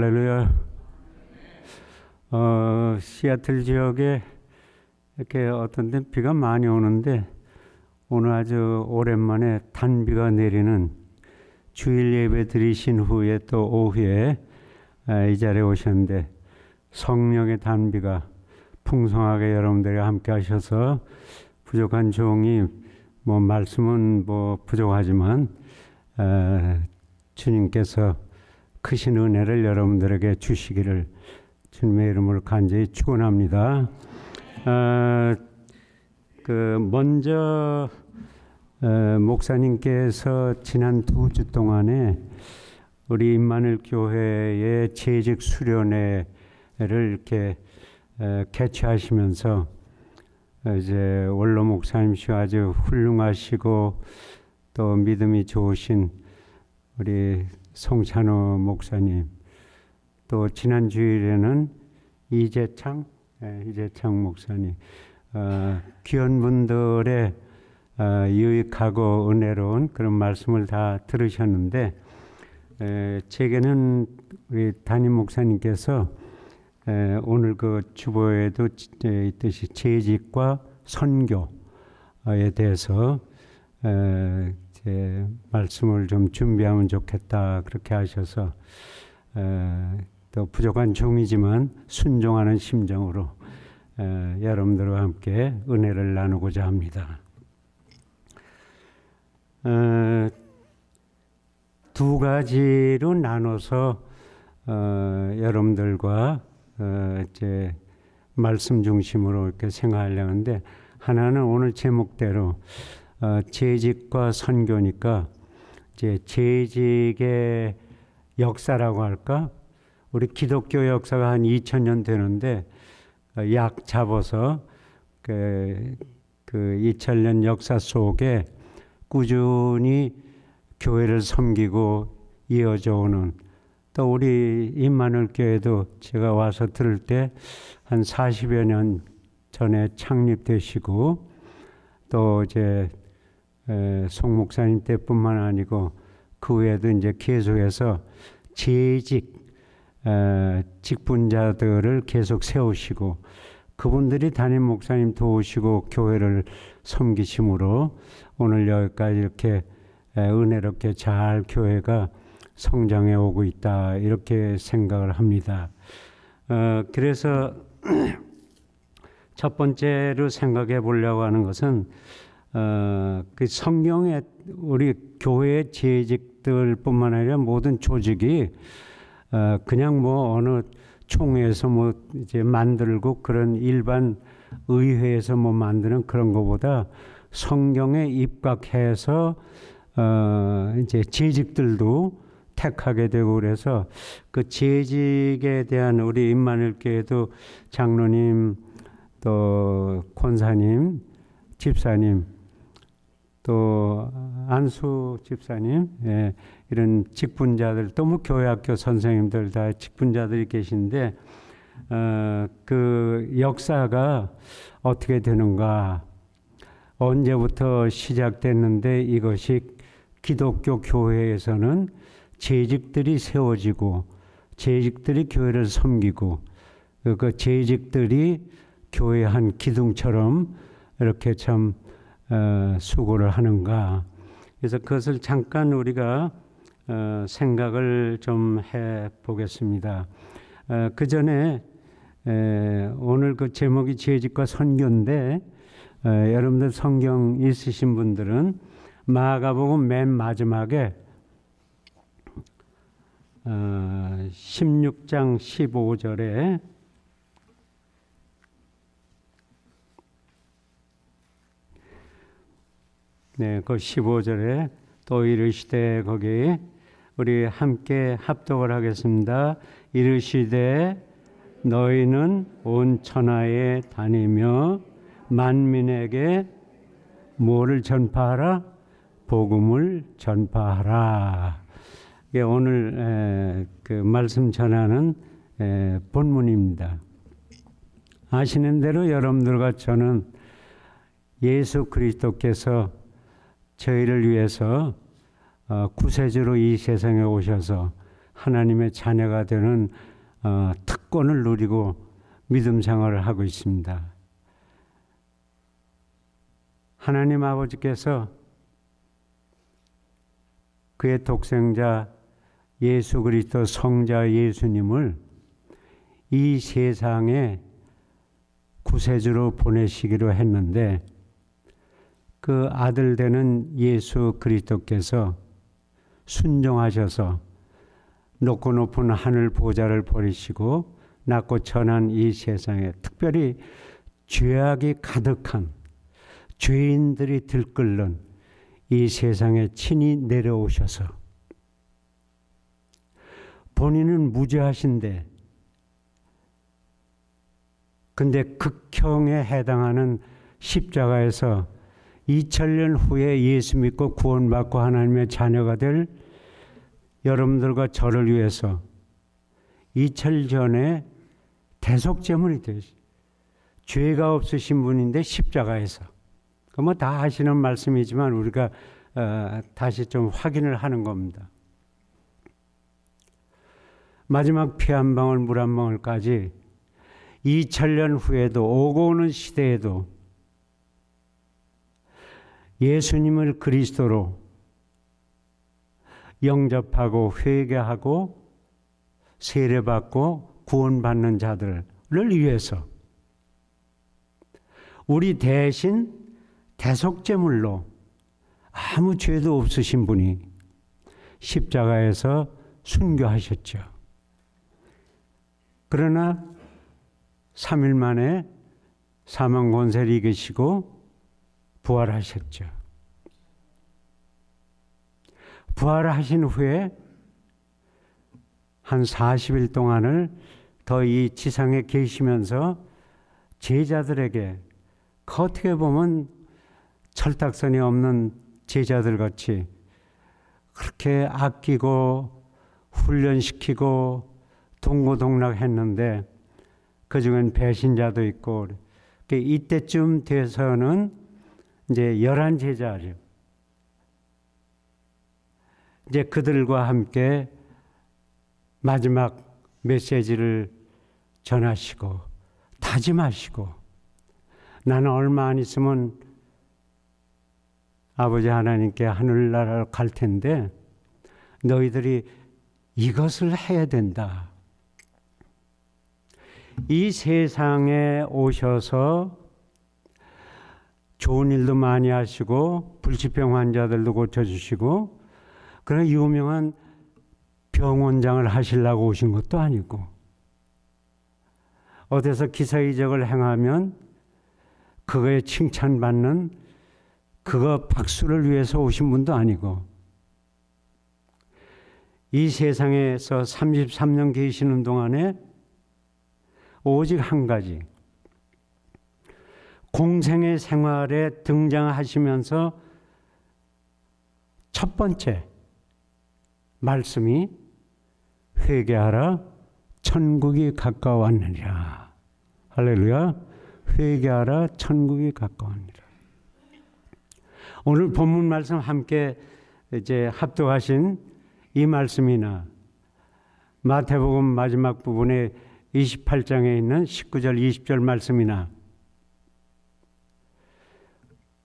할렐루야. 시애틀 지역에 이렇게 어떤 데 비가 많이 오는데 오늘 아주 오랜만에 단비가 내리는 주일 예배 드리신 후에 또 오후에 이 자리에 오셨는데 성령의 단비가 풍성하게 여러분들과 함께 하셔서 부족한 종이 말씀은 부족하지만 주님께서 크신 은혜를 여러분들에게 주시기를 주님의 이름으로 간절히 축원합니다. 먼저 목사님께서 지난 2주 동안에 우리 임마누엘 교회의 재직 수련회를 이렇게 개최하시면서 이제 원로 목사님이 아주 훌륭하시고 또 믿음이 좋으신 우리 송찬호 목사님, 또 지난 주일에는 이재창 목사님, 귀한 분들의 유익하고 은혜로운 그런 말씀을 다 들으셨는데, 제게는 우리 담임 목사님께서 오늘 그 주보에도 있듯이 재직과 선교에 대해서 말씀을 좀 준비하면 좋겠다 그렇게 하셔서 또 부족한 종이지만 순종하는 심정으로 여러분들과 함께 은혜를 나누고자 합니다. 두 가지로 나눠서 여러분들과 이제 말씀 중심으로 이렇게 생각하려고 하는데, 하나는 오늘 제목대로 재직과 선교니까 이제 재직의 역사라고 할까? 우리 기독교 역사가 한 2000년 되는데 약 잡아서 그 2000년 역사 속에 꾸준히 교회를 섬기고 이어져 오는, 또 우리 임마누엘 교회도 제가 와서 들을 때 한 40여 년 전에 창립되시고, 또 이제 송 목사님 때뿐만 아니고 그 후에도 이제 계속해서 직분자들을 계속 세우시고, 그분들이 담임 목사님 도우시고 교회를 섬기심으로 오늘 여기까지 이렇게 은혜롭게 잘 교회가 성장해 오고 있다, 이렇게 생각을 합니다. 그래서 첫 번째로 생각해 보려고 하는 것은 그 성경에 우리 교회의 재직들뿐만 아니라 모든 조직이 그냥 어느 총회에서 이제 만들고 그런 일반 의회에서 만드는 그런 것보다 성경에 입각해서 이제 재직들도 택하게 되고, 그래서 그 재직에 대한 우리 임마누엘 교회도 장로님, 또 권사님, 집사님, 또 안수 집사님, 이런 직분자들, 또 교회학교 선생님들 다 직분자들이 계신데, 그 역사가 어떻게 되는가, 언제부터 시작됐는데 이것이 기독교 교회에서는 재직들이 세워지고 재직들이 교회를 섬기고 그 재직들이 교회 한 기둥처럼 이렇게 참 수고를 하는가. 그래서 그것을 잠깐 우리가 생각을 좀 해보겠습니다. 그 전에 오늘 그 제목이 재직과 선교인데, 여러분들 성경 있으신 분들은 마가복음 맨 마지막에 16장 15절에 그 15절에 또 이르시되, 거기 우리 함께 합독을 하겠습니다. 이르시되 너희는 온 천하에 다니며 만민에게 뭐를 전파하라? 복음을 전파하라. 이게 오늘 그 말씀 전하는 본문입니다. 아시는 대로 여러분들과 저는 예수 그리스도께서 저희를 위해서 구세주로 이 세상에 오셔서 하나님의 자녀가 되는 특권을 누리고 믿음 생활을 하고 있습니다. 하나님 아버지께서 그의 독생자 예수 그리스도 성자 예수님을 이 세상에 구세주로 보내시기로 했는데 그 아들 되는 예수 그리스도께서 순종하셔서 높고 높은 하늘 보좌를 버리시고 낮고 천한 이 세상에 특별히 죄악이 가득한 죄인들이 들끓는 이 세상에 친히 내려오셔서 본인은 무죄하신데 근데 극형에 해당하는 십자가에서 2000년 후에 예수 믿고 구원받고 하나님의 자녀가 될 여러분들과 저를 위해서 2000년 전에 대속제물이 되시 죄가 없으신 분인데 십자가에서 뭐 다 하시는 말씀이지만 우리가 다시 좀 확인을 하는 겁니다. 마지막 피 한 방울 물 한 방울까지 2000년 후에도 오고 오는 시대에도 예수님을 그리스도로 영접하고 회개하고 세례받고 구원받는 자들을 위해서 우리 대신 대속제물로 아무 죄도 없으신 분이 십자가에서 순교하셨죠. 그러나 3일 만에 사망 권세를 이기시고 부활하셨죠. 부활하신 후에 한 40일 동안을 더 이 지상에 계시면서 제자들에게 어떻게 보면 철딱선이 없는 제자들 같이 그렇게 아끼고 훈련시키고 동고동락했는데 그중엔 배신자도 있고 이때쯤 돼서는 이제 11제자죠. 이제 그들과 함께 마지막 메시지를 전하시고 다짐하시고 나는 얼마 안 있으면 아버지 하나님께 하늘나라로 갈 텐데 너희들이 이것을 해야 된다. 이 세상에 오셔서 좋은 일도 많이 하시고 불치병 환자들도 고쳐주시고 그런 유명한 병원장을 하시려고 오신 것도 아니고 어디서 기사이적을 행하면 그거에 칭찬받는 그거 박수를 위해서 오신 분도 아니고 이 세상에서 33년 계시는 동안에 오직 한 가지 공생의 생활에 등장하시면서 첫 번째 말씀이 회개하라 천국이 가까웠느니라. 할렐루야. 회개하라 천국이 가까웠느니라. 오늘 본문 말씀 함께 이제 합독하신 이 말씀이나 마태복음 마지막 부분에 28장에 있는 19절 20절 말씀이나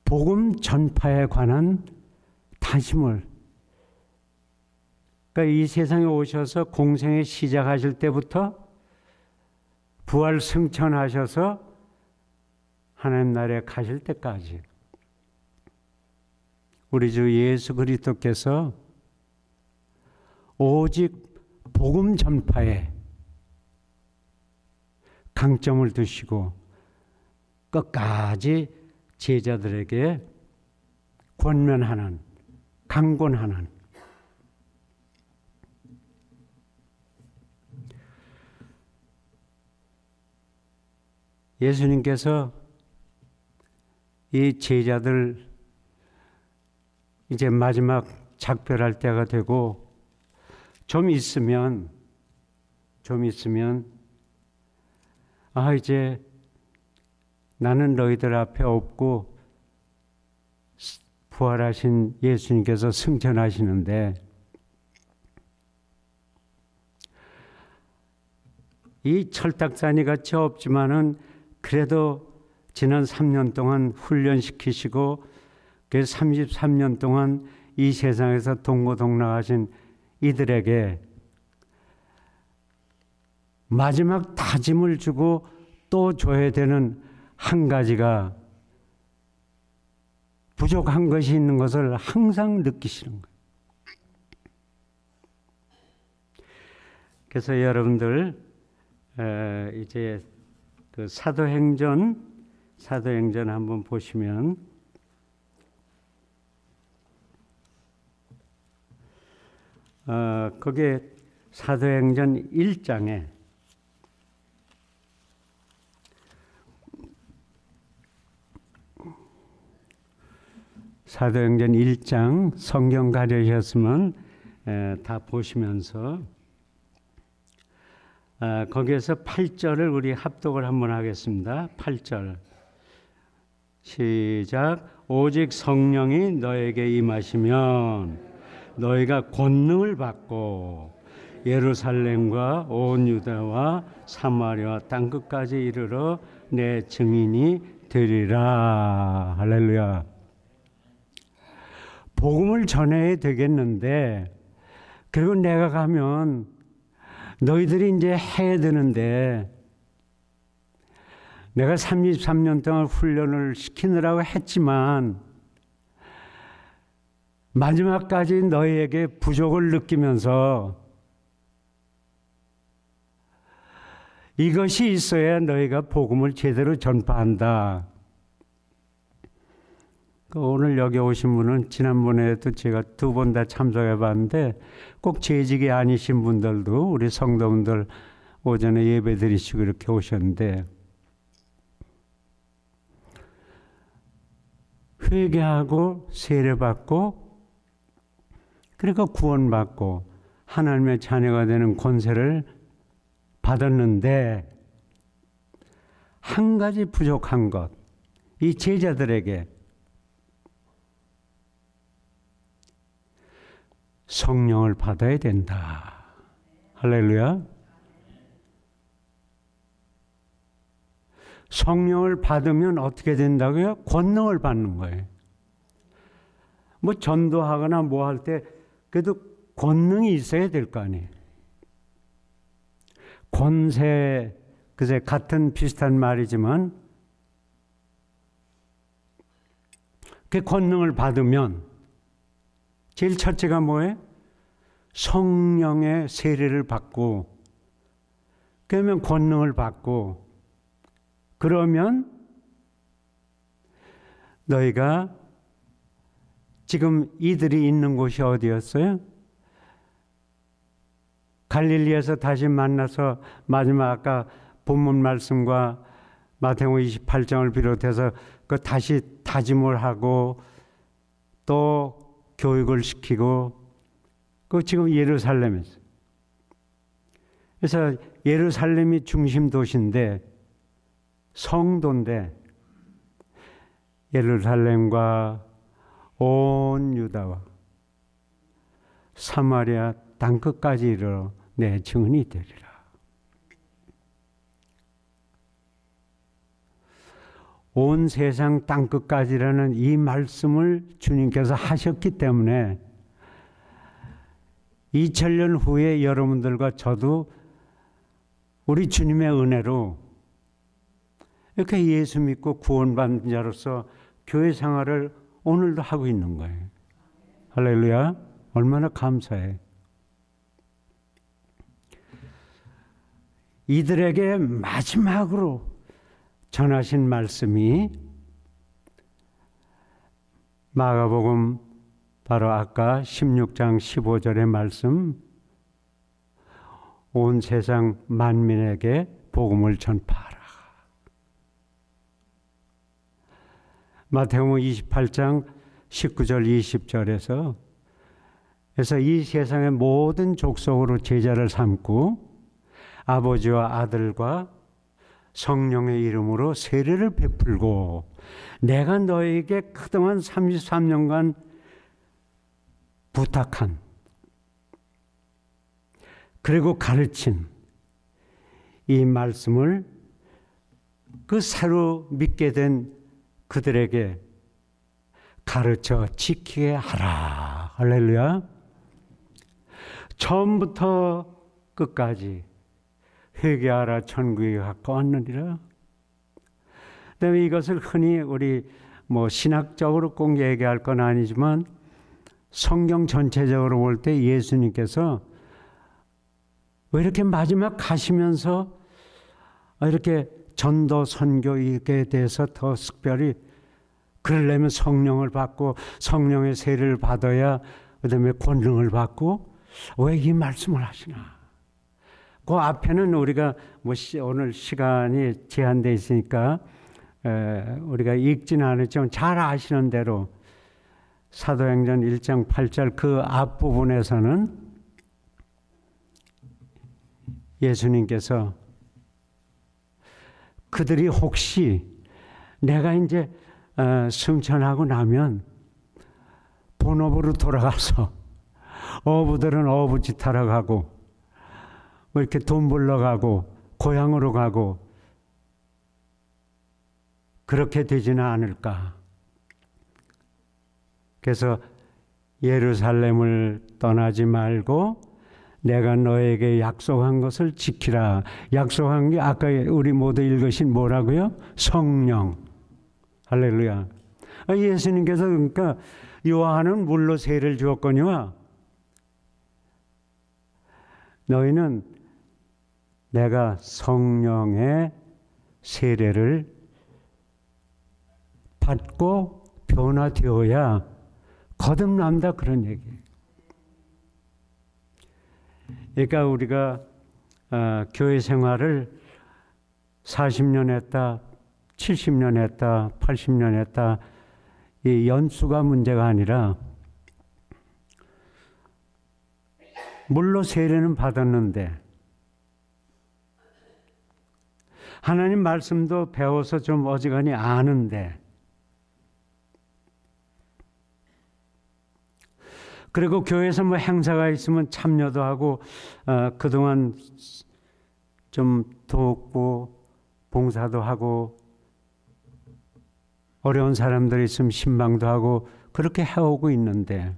복음 전파에 관한 다짐을 그러니까 이 세상에 오셔서 공생에 시작하실 때부터 부활 승천하셔서 하나님 나라에 가실 때까지 우리 주 예수 그리스도께서 오직 복음 전파에 강점을 두시고 끝까지 제자들에게 권면하는 강권하는 예수님께서 이 제자들 이제 마지막 작별할 때가 되고 좀 있으면 이제 나는 너희들 앞에 없고 부활하신 예수님께서 승천하시는데 이 철딱사니 같이 없지만은 그래도 지난 3년 동안 훈련시키시고 그 33년 동안 이 세상에서 동고동락하신 이들에게 마지막 다짐을 주고 또 줘야 되는 한 가지가 부족한 것이 있는 것을 항상 느끼시는 거예요. 그래서 여러분들 이제 그 사도행전 한번 보시면 거기에 사도행전 1장에 사도행전 1장 성경 가려셨으면 다 보시면서 거기에서 8절을 우리 합독을 한번 하겠습니다. 8절 시작. 오직 성령이 너에게 임하시면 너희가 권능을 받고 예루살렘과 온 유다와 사마리아 땅끝까지 이르러 내 증인이 되리라. 할렐루야. 복음을 전해야 되겠는데, 그리고 내가 가면 너희들이 이제 해야 되는데, 내가 33년 동안 훈련을 시키느라고 했지만 마지막까지 너희에게 부족을 느끼면서 이것이 있어야 너희가 복음을 제대로 전파한다. 오늘 여기 오신 분은 지난번에도 제가 2번 다 참석해 봤는데 꼭 재직이 아니신 분들도 우리 성도분들 오전에 예배 드리시고 이렇게 오셨는데, 회개하고 세례받고 그러니까 구원받고 하나님의 자녀가 되는 권세를 받았는데 한 가지 부족한 것, 이 제자들에게 성령을 받아야 된다. 할렐루야. 성령을 받으면 어떻게 된다고요? 권능을 받는 거예요. 뭐 전도하거나 뭐 할 때 그래도 권능이 있어야 될 거 아니에요. 권세, 그새 같은 비슷한 말이지만 그 권능을 받으면 제일 첫째가 뭐예요? 성령의 세례를 받고, 그러면 권능을 받고, 그러면 너희가 지금 이들이 있는 곳이 어디였어요? 갈릴리에서 다시 만나서 마지막 아까 본문 말씀과 마태복음 28장을 비롯해서 그 다시 다짐을 하고 또 교육을 시키고 그 지금 예루살렘에서, 그래서 예루살렘이 중심 도시인데 성도인데 예루살렘과 온 유다와 사마리아 땅끝까지 이르러 내 증인이 되리라. 온 세상 땅끝까지라는 이 말씀을 주님께서 하셨기 때문에 2000년 후에 여러분들과 저도 우리 주님의 은혜로 이렇게 예수 믿고 구원받은 자로서 교회 생활을 오늘도 하고 있는 거예요. 할렐루야. 얼마나 감사해. 이들에게 마지막으로 전하신 말씀이 마가복음 바로 아까 16장 15절의 말씀, 온 세상 만민에게 복음을 전파하라. 마태복음 28장 19절 20절에서 그래서 이 세상의 모든 족속으로 제자를 삼고 아버지와 아들과 성령의 이름으로 세례를 베풀고 내가 너에게 그동안 33년간 부탁한 그리고 가르친 이 말씀을 그 새로 믿게 된 그들에게 가르쳐 지키게 하라. 할렐루야. 처음부터 끝까지 회개하라, 천국에 가까웠느니라. 그다음에 이것을 흔히 우리 신학적으로 꼭 얘기할 건 아니지만 성경 전체적으로 볼 때 예수님께서 왜 이렇게 마지막 가시면서 이렇게 전도 선교에 대해서 더 특별히 그러려면 성령을 받고 성령의 세례를 받아야 그다음에 권능을 받고 왜 이 말씀을 하시나? 그 앞에는 우리가 오늘 시간이 제한되어 있으니까 우리가 읽지는 않았지만 잘 아시는 대로 사도행전 1장 8절 그 앞부분에서는 예수님께서 그들이 혹시 내가 이제 승천하고 나면 본업으로 돌아가서 어부들은 어부짓 하러 가고 이렇게 돈 벌러 가고 고향으로 가고 그렇게 되지는 않을까. 그래서 예루살렘을 떠나지 말고 내가 너에게 약속한 것을 지키라. 약속한 게 아까 우리 모두 읽으신 뭐라고요? 성령. 할렐루야. 예수님께서 그러니까 요한은 물로 세례를 주었거니와 너희는 내가 성령의 세례를 받고 변화되어야 거듭난다 그런 얘기예요. 그러니까 우리가 교회 생활을 40년 했다, 70년 했다, 80년 했다 이 연수가 문제가 아니라 물로 세례는 받았는데 하나님 말씀도 배워서 좀 어지간히 아는데 그리고 교회에서 행사가 있으면 참여도 하고 그동안 좀 돕고 봉사도 하고 어려운 사람들이 있으면 신방도 하고 그렇게 해오고 있는데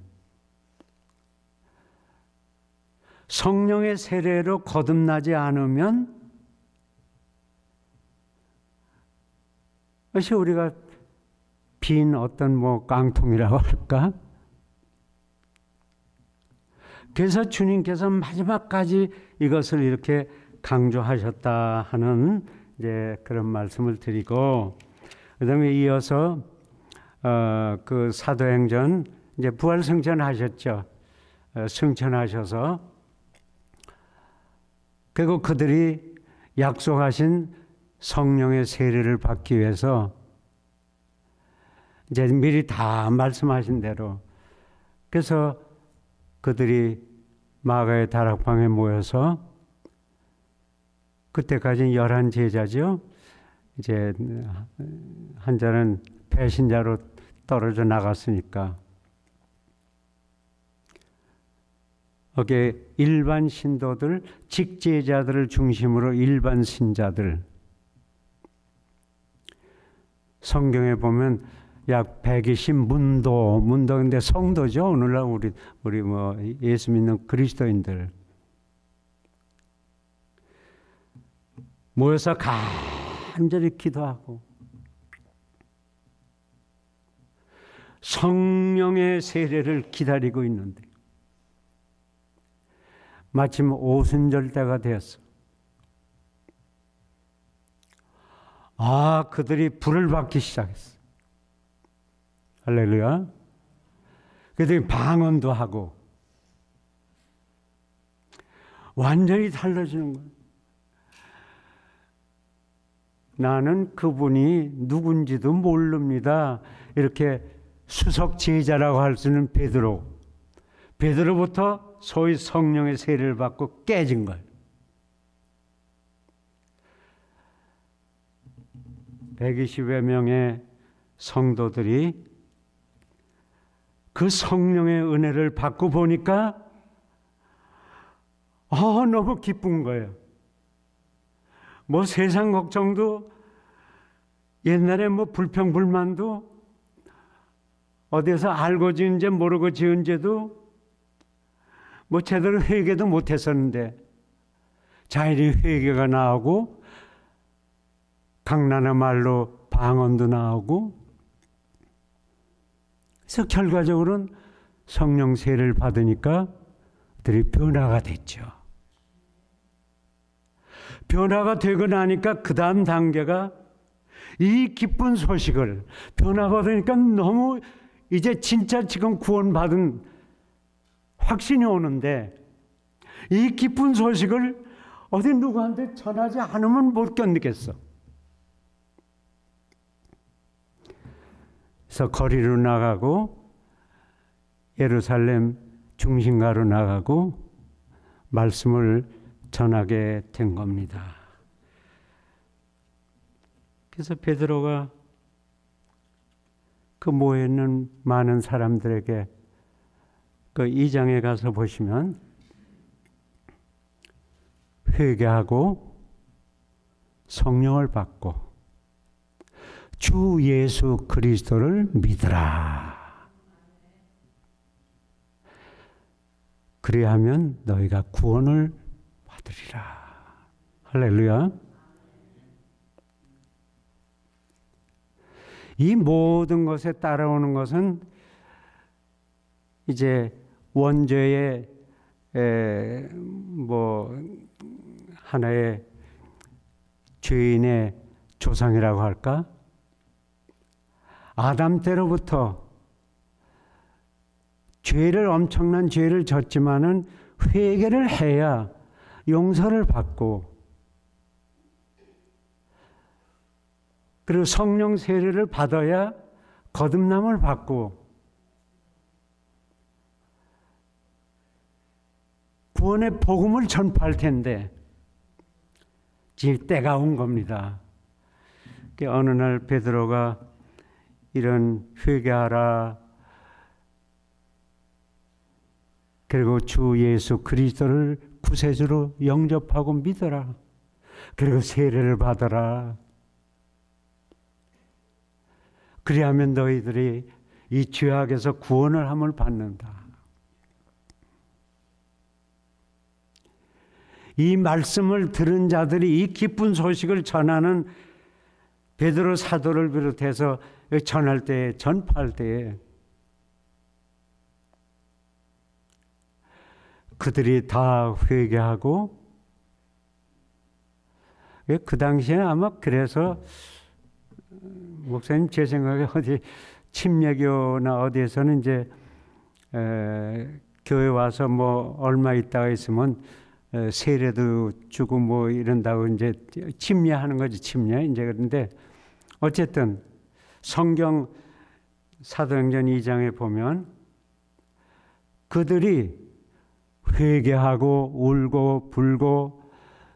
성령의 세례로 거듭나지 않으면 그것이 우리가 빈 어떤 깡통이라고 할까? 그래서 주님께서 마지막까지 이것을 이렇게 강조하셨다 하는 이제 그런 말씀을 드리고 그다음에 이어서 그 사도행전 이제 부활 승천하셨죠. 승천하셔서 그리고 그들이 약속하신 성령의 세례를 받기 위해서 이제 미리 다 말씀하신 대로 그래서 그들이 마가의 다락방에 모여서 그때까지는 11 제자죠. 이제 한 자는 배신자로 떨어져 나갔으니까 거기에 일반 신도들, 직제자들을 중심으로 일반 신자들 성경에 보면 약 120 문도인데 성도죠. 오늘날 우리 예수 믿는 그리스도인들 모여서 간절히 기도하고 성령의 세례를 기다리고 있는데 마침 오순절 때가 되었어. 그들이 불을 받기 시작했어. 할렐루야. 그들이 방언도 하고 완전히 달라지는 거예요. 나는 그분이 누군지도 모릅니다. 이렇게 수석 제자라고 할 수 있는 베드로부터 소위 성령의 세례를 받고 깨진 거예요. 120여 명의 성도들이 그 성령의 은혜를 받고 보니까 너무 기쁜 거예요. 뭐 세상 걱정도 옛날에 뭐 불평불만도 어디서 알고 지은 죄 모르고 지은 죄도 뭐 제대로 회개도 못했었는데 자연히 회개가 나오고 강난의 말로 방언도 나오고, 그래서 결과적으로는 성령 세례를 받으니까 그들이 변화가 됐죠. 변화가 되고 나니까 그 다음 단계가 이 기쁜 소식을, 변화가 되니까 너무 이제 진짜 지금 구원받은 확신이 오는데 이 기쁜 소식을 어디 누구한테 전하지 않으면 못 견디겠어. 그래서 거리로 나가고 예루살렘 중심가로 나가고 말씀을 전하게 된 겁니다. 그래서 베드로가 그 모여있는 많은 사람들에게 그 2장에 가서 보시면 회개하고 성령을 받고 주 예수 그리스도를 믿으라. 그리하면 너희가 구원을 받으리라. 할렐루야. 이 모든 것에 따라오는 것은 이제 원죄의 뭐 하나의 죄인의 조상이라고 할까? 아담 때로부터 엄청난 죄를 졌지만은 회개를 해야 용서를 받고, 그리고 성령 세례를 받아야 거듭남을 받고 구원의 복음을 전파할 텐데 지금 때가 온 겁니다. 어느 날 베드로가 이런 회개하라, 그리고 주 예수 그리스도를 구세주로 영접하고 믿어라, 그리고 세례를 받아라, 그리하면 너희들이 이 죄악에서 구원을 함을 받는다. 이 말씀을 들은 자들이 이 기쁜 소식을 전하는 베드로 사도를 비롯해서 전할 때, 전파할 때에 그들이 다 회개하고, 그 당시에는 아마 그래서 목사님 제 생각에 어디 침례교나 어디에서는 이제 교회 와서 뭐 얼마 있다가 있으면 세례도 주고 뭐 이런다고 이제 침례하는 거지, 침례. 이제 그런데 어쨌든 성경 사도행전 2장에 보면 그들이 회개하고 울고 불고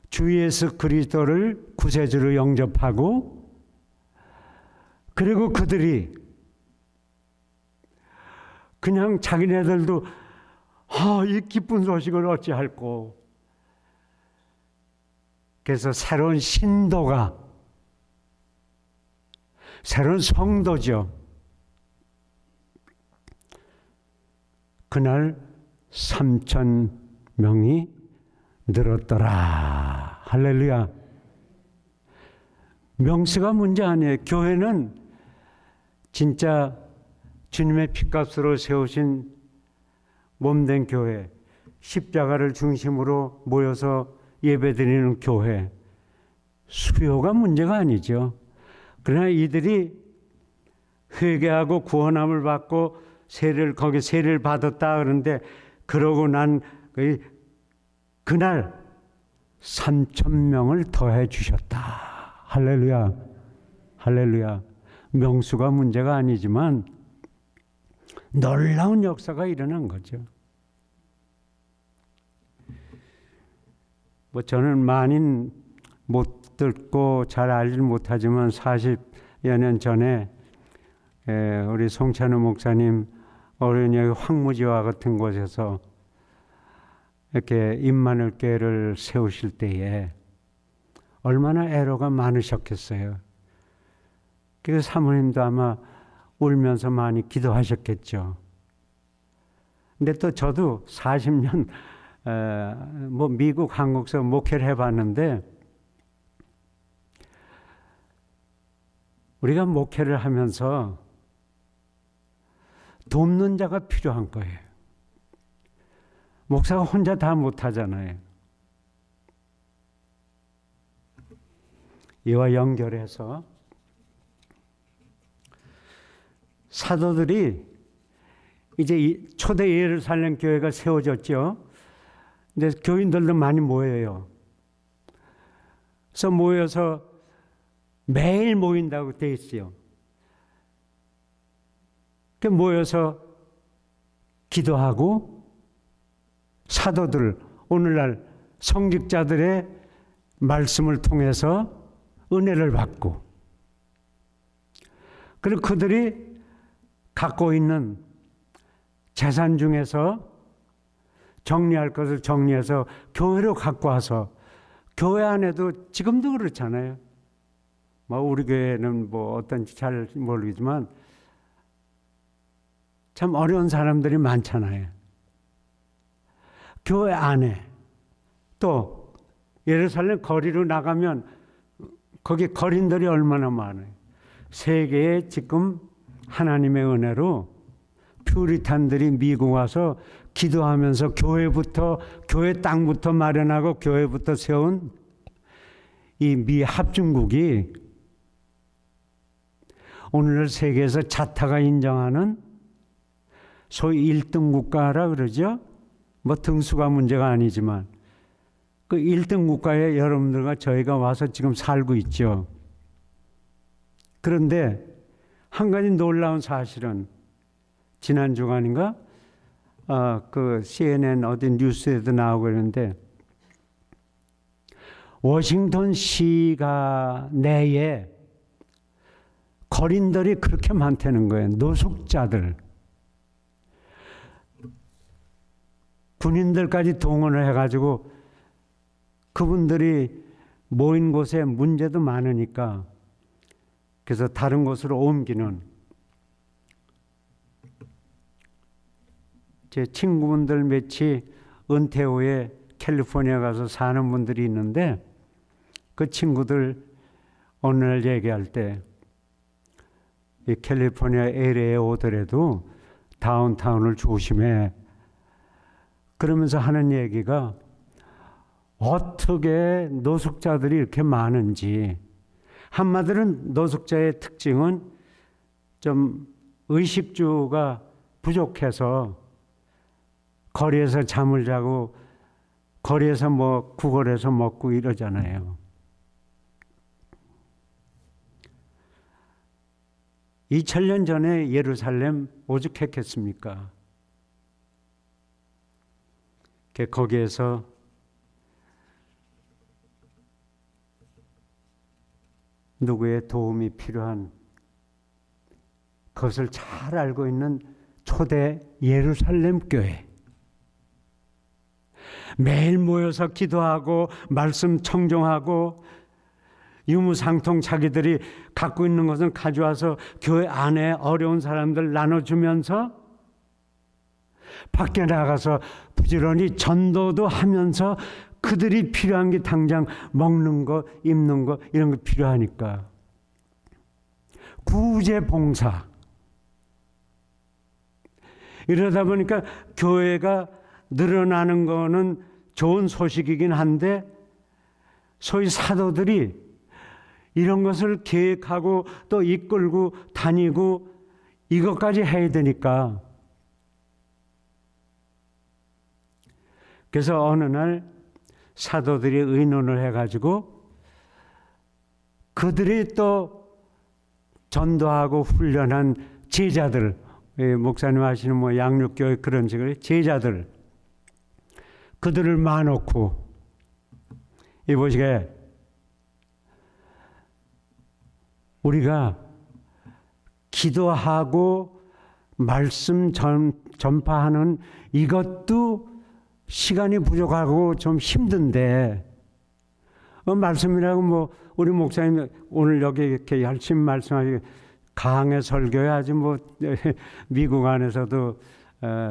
주 예수 그리스도를 구세주로 영접하고, 그리고 그들이 그냥 자기네들도 이 기쁜 소식을 어찌할꼬, 그래서 새로운 신도가, 새로운 성도죠. 그날 3,000명이 늘었더라. 할렐루야. 명수가 문제 아니에요. 교회는 진짜 주님의 피값으로 세우신 몸된 교회, 십자가를 중심으로 모여서 예배드리는 교회, 수요가 문제가 아니죠. 그러나 이들이 회개하고 구원함을 받고 거기 세례를 받았다 그러는데, 그러고 난 그날 3,000명을 더해 주셨다. 할렐루야. 할렐루야. 명수가 문제가 아니지만 놀라운 역사가 일어난 거죠. 뭐 저는 많이 못 듣고 잘 알지는 못하지만 40여 년 전에 우리 송찬우 목사님 어린이 황무지와 같은 곳에서 이렇게 임마누엘 교회를 세우실 때에 얼마나 애로가 많으셨겠어요. 그래서 사모님도 아마 울면서 많이 기도하셨겠죠. 근데 또 저도 40년 미국, 한국에서 목회를 해봤는데 우리가 목회를 하면서 돕는 자가 필요한 거예요. 목사가 혼자 다 못하잖아요. 이와 연결해서 사도들이 이제 초대 예루살렘 교회가 세워졌죠. 근데 교인들도 많이 모여요. 그래서 모여서 매일 모인다고 돼 있어요. 모여서 기도하고 사도들, 오늘날 성직자들의 말씀을 통해서 은혜를 받고, 그리고 그들이 갖고 있는 재산 중에서 정리할 것을 정리해서 교회로 갖고 와서, 교회 안에도 지금도 그렇잖아요. 우리 교회는 어떤지 잘 모르겠지만 참 어려운 사람들이 많잖아요. 교회 안에 또 예루살렘 거리로 나가면 거기 거린들이 얼마나 많아요. 세계에 지금 하나님의 은혜로 퓨리탄들이 미국 와서 기도하면서 교회 땅부터 마련하고 교회부터 세운 이 미 합중국이 오늘날 세계에서 자타가 인정하는 소위 1등 국가라 그러죠. 등수가 문제가 아니지만 그 1등 국가에 여러분들과 저희가 와서 지금 살고 있죠. 그런데 한 가지 놀라운 사실은 지난 주간인가 그 CNN 어디 뉴스에도 나오고 그러는데 워싱턴 시가 내에 거린들이 그렇게 많다는 거예요. 노숙자들. 군인들까지 동원을 해가지고 그분들이 모인 곳에 문제도 많으니까 그래서 다른 곳으로 옮기는, 제 친구분들 몇이 은퇴 후에 캘리포니아 가서 사는 분들이 있는데 그 친구들 오늘 얘기할 때 이 캘리포니아 LA에 오더라도 다운타운을 조심해. 그러면서 하는 얘기가 어떻게 노숙자들이 이렇게 많은지. 한마디로 노숙자의 특징은 좀 의식주가 부족해서 거리에서 잠을 자고 거리에서 구걸해서 먹고 이러잖아요. 2000년 전에 예루살렘 오죽했겠습니까? 거기에서 누구의 도움이 필요한 그것을 잘 알고 있는 초대 예루살렘 교회, 매일 모여서 기도하고 말씀 청종하고 유무상통 자기들이 갖고 있는 것은 가져와서 교회 안에 어려운 사람들 나눠주면서 밖에 나가서 부지런히 전도도 하면서 그들이 필요한 게 당장 먹는 거, 입는 거 이런 거 필요하니까 구제 봉사. 이러다 보니까 교회가 늘어나는 거는 좋은 소식이긴 한데 소위 사도들이 이런 것을 계획하고 또 이끌고 다니고 이것까지 해야 되니까, 그래서 어느 날 사도들이 의논을 해가지고 그들이 또 전도하고 훈련한 제자들, 목사님 하시는 양육교회 그런 식으로 제자들, 그들을 모아놓고 이보시게 우리가 기도하고 말씀 전파하는 이것도 시간이 부족하고 좀 힘든데 말씀이라고 뭐 우리 목사님 오늘 여기 이렇게 열심히 말씀하시고 강의 설교해야지 뭐 미국 안에서도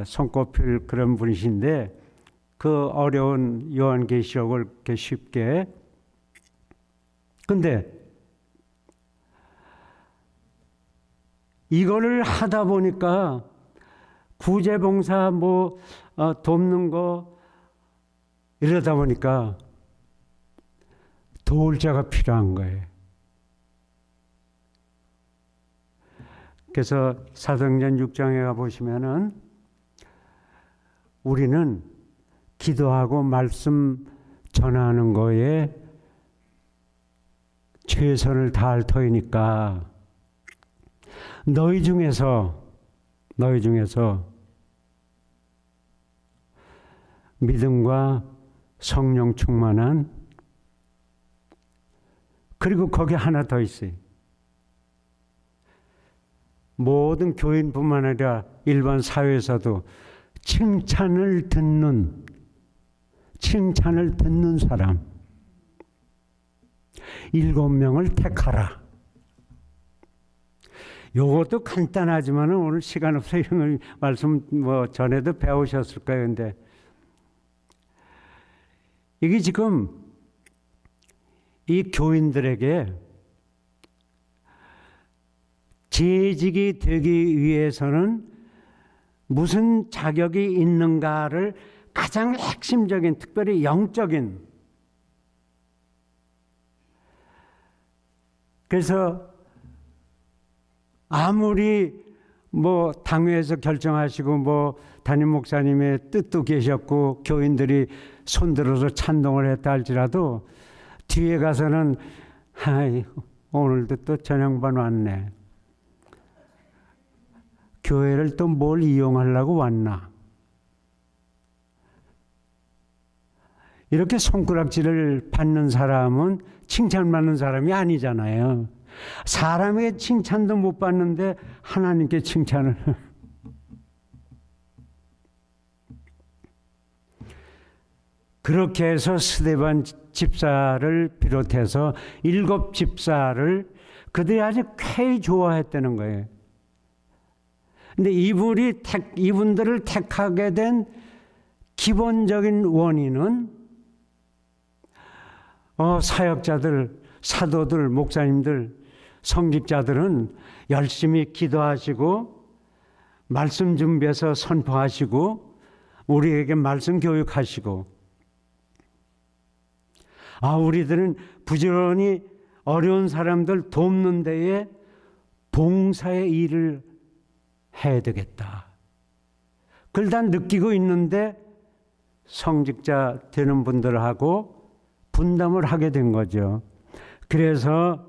손꼽힐 그런 분이신데 그 어려운 요한계시록을 이렇게 쉽게. 근데 이거를 하다 보니까 구제봉사 뭐 돕는 거 이러다 보니까 도울 자가 필요한 거예요. 그래서 사도행전 6장에 가보시면은 우리는 기도하고 말씀 전하는 거에 최선을 다할 터이니까 너희 중에서 믿음과 성령 충만한, 그리고 거기 하나 더 있어요. 모든 교인뿐만 아니라 일반 사회에서도 칭찬을 듣는 사람 7명을 택하라. 요것도 간단하지만 오늘 시간 없어서 이런 걸 말씀 뭐 전에도 배우셨을 거예요. 근데 이게 지금 이 교인들에게 재직이 되기 위해서는 무슨 자격이 있는가를 가장 핵심적인, 특별히 영적인, 그래서 아무리 뭐 당회에서 결정하시고 뭐 담임 목사님의 뜻도 계셨고 교인들이 손들어서 찬동을 했다 할지라도 뒤에 가서는 오늘도 또 저녁반 왔네. 교회를 또 뭘 이용하려고 왔나. 이렇게 손가락질을 받는 사람은 칭찬받는 사람이 아니잖아요. 사람에게 칭찬도 못 받는데 하나님께 칭찬을. 그렇게 해서 스데반 집사를 비롯해서 7 집사를 그들이 아주 쾌히 좋아했다는 거예요. 근데 이분들을 택하게 된 기본적인 원인은 사역자들, 사도들, 목사님들, 성직자들은 열심히 기도하시고 말씀 준비해서 선포하시고 우리에게 말씀 교육하시고, 우리들은 부지런히 어려운 사람들 돕는 데에 봉사의 일을 해야 되겠다. 그걸 다 느끼고 있는데 성직자 되는 분들하고 분담을 하게 된 거죠. 그래서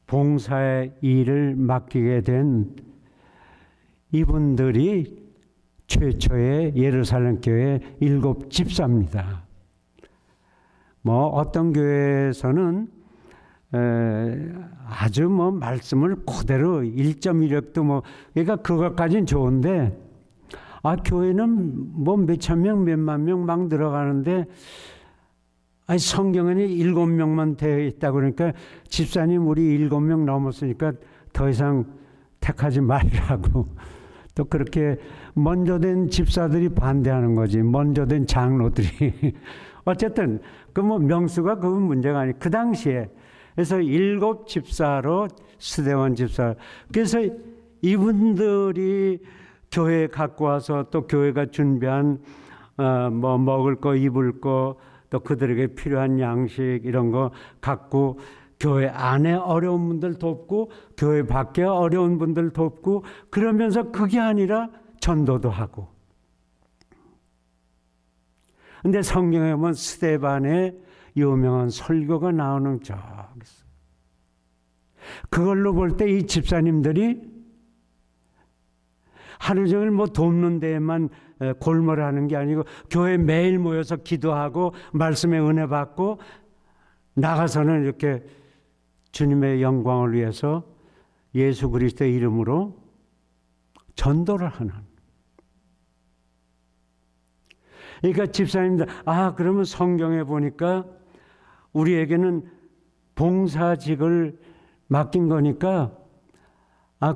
봉사의 일을 맡기게 된 이분들이 최초의 예루살렘 교회 7 집사입니다. 뭐 어떤 교회에서는 아주 뭐 말씀을 그대로 1.1획도 뭐, 그러니까 그것까지는 좋은데 교회는 뭐 몇천 명, 몇만 명 막 들어가는데 성경에는 7명만 되어 있다고 그러니까 집사님 우리 7명 넘었으니까 더 이상 택하지 말라고 또 그렇게 먼저 된 집사들이 반대하는 거지. 먼저 된 장로들이. 어쨌든 그 뭐 명수가 그건 문제가 아니. 그 당시에 그래서 7 집사로 스데반 집사. 그래서 이분들이 교회에 갖고 와서 또 교회가 준비한 뭐 먹을 거, 입을 거, 또 그들에게 필요한 양식 이런 거 갖고 교회 안에 어려운 분들 돕고 교회 밖에 어려운 분들 돕고 그러면서 그게 아니라 전도도 하고. 근데 성경에 보면 스데반의 유명한 설교가 나오는 적이 있어요. 그걸로 볼 때 이 집사님들이 하루 종일 뭐 돕는 데에만 골몰하는 게 아니고 교회 매일 모여서 기도하고 말씀의 은혜 받고 나가서는 이렇게 주님의 영광을 위해서 예수 그리스도의 이름으로 전도를 하는. 그러니까 집사님들 그러면 성경에 보니까 우리에게는 봉사직을 맡긴 거니까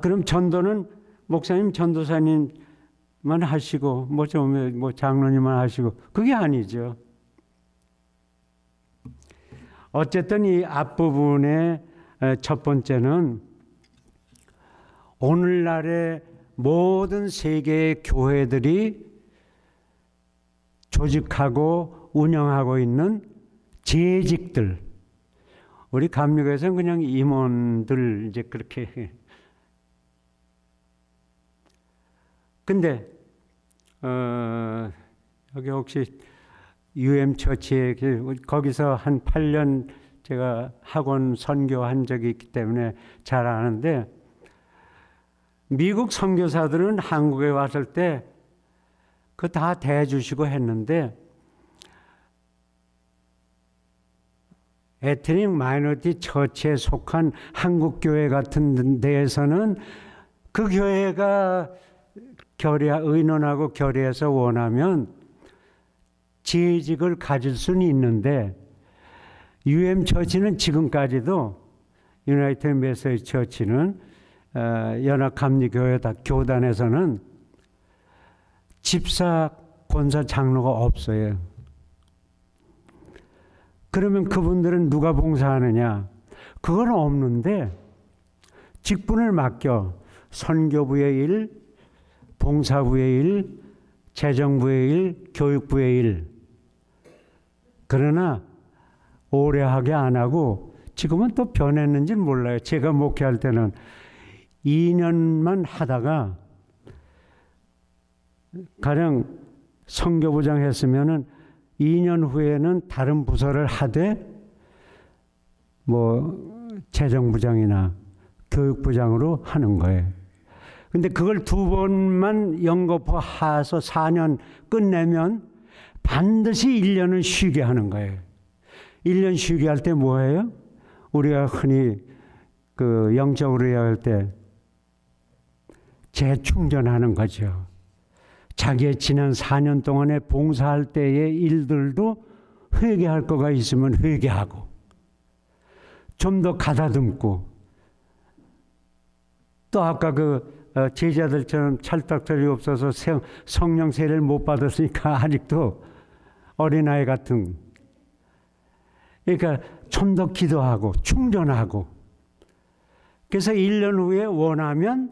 그럼 전도는 목사님, 전도사님만 하시고 뭐 장로님만 하시고 그게 아니죠. 어쨌든 이 앞부분의 첫 번째는 오늘날의 모든 세계의 교회들이 조직하고 운영하고 있는 재직들, 우리 감리교에서는 그냥 임원들 이제 그렇게. 근데 여기 혹시 UM처치에 거기서 한 8년 제가 학원 선교한 적이 있기 때문에 잘 아는데, 미국 선교사들은 한국에 왔을 때 그 다 대해주시고 했는데 에트닉 마이너리티 처치에 속한 한국 교회 같은 데에서는 그 교회가 의논하고 결의해서 원하면 재직을 가질 수는 있는데, UM처치는 지금까지도 유나이티드 메시지 처치는 연합감리교회 교단에서는 집사, 권사, 장로가 없어요. 그러면 그분들은 누가 봉사하느냐? 그건 없는데 직분을 맡겨 선교부의 일, 봉사부의 일, 재정부의 일, 교육부의 일. 그러나 오래 하게 안 하고, 지금은 또 변했는지는 몰라요. 제가 목회할 때는 2년만 하다가 가령 선교부장 했으면은 2년 후에는 다른 부서를 하되 뭐 재정부장이나 교육부장으로 하는 거예요. 근데 그걸 2번만 연거푸해서 4년 끝내면 반드시 1년을 쉬게 하는 거예요. 1년 쉬게 할 때 뭐예요? 우리가 흔히 그 영적으로 이야기할 때 재충전하는 거죠. 자기의 지난 4년 동안에 봉사할 때의 일들도 회개할 거가 있으면 회개하고, 좀 더 가다듬고, 또 아까 제자들처럼 찰떡들이 없어서 성령 세례를 못 받았으니까 아직도 어린아이 같은, 그러니까 좀 더 기도하고 충전하고, 그래서 1년 후에 원하면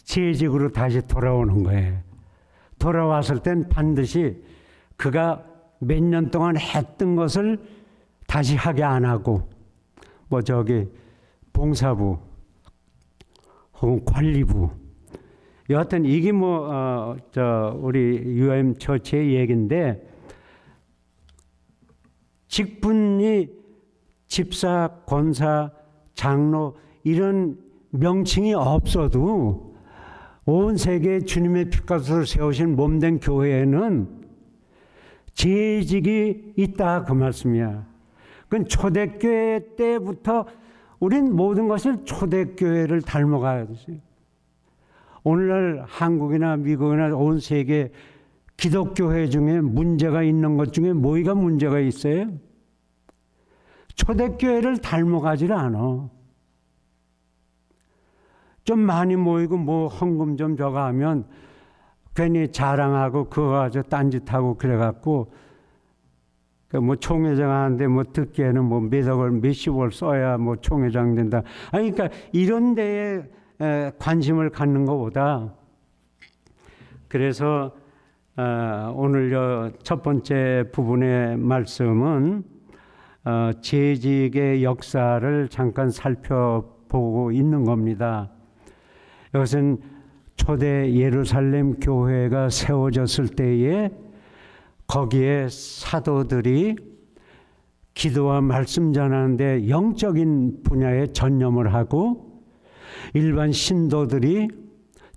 재직으로 다시 돌아오는 거예요. 돌아왔을 땐 반드시 그가 몇 년 동안 했던 것을 다시 하게 안 하고, 뭐 봉사부 혹은 관리부, 여하튼 이게 우리 UM 처치의 얘기인데, 직분이 집사, 권사, 장로 이런 명칭이 없어도 온 세계에 주님의 피값으로 세우신 몸된 교회에는 재직이 있다, 그 말씀이야. 그건 초대교회 때부터 우린 모든 것을 초대교회를 닮아가야 돼요. 오늘날 한국이나 미국이나 온 세계 기독교회 중에 문제가 있는 것 중에 뭐가 문제가 있어요? 초대교회를 닮아가지를 않아. 좀 많이 모이고 뭐 헌금 좀 저거 하면 괜히 자랑하고 그거 가지고 딴짓하고 그래갖고, 뭐 총회장 하는데 뭐 듣기에는 뭐 몇억을 몇십을 써야 뭐 총회장 된다. 그러니까 이런 데에 관심을 갖는 것보다, 그래서 오늘 첫 번째 부분의 말씀은 재직의 역사를 잠깐 살펴보고 있는 겁니다. 이것은 초대 예루살렘 교회가 세워졌을 때에 거기에 사도들이 기도와 말씀 전하는데 영적인 분야에 전념을 하고, 일반 신도들이,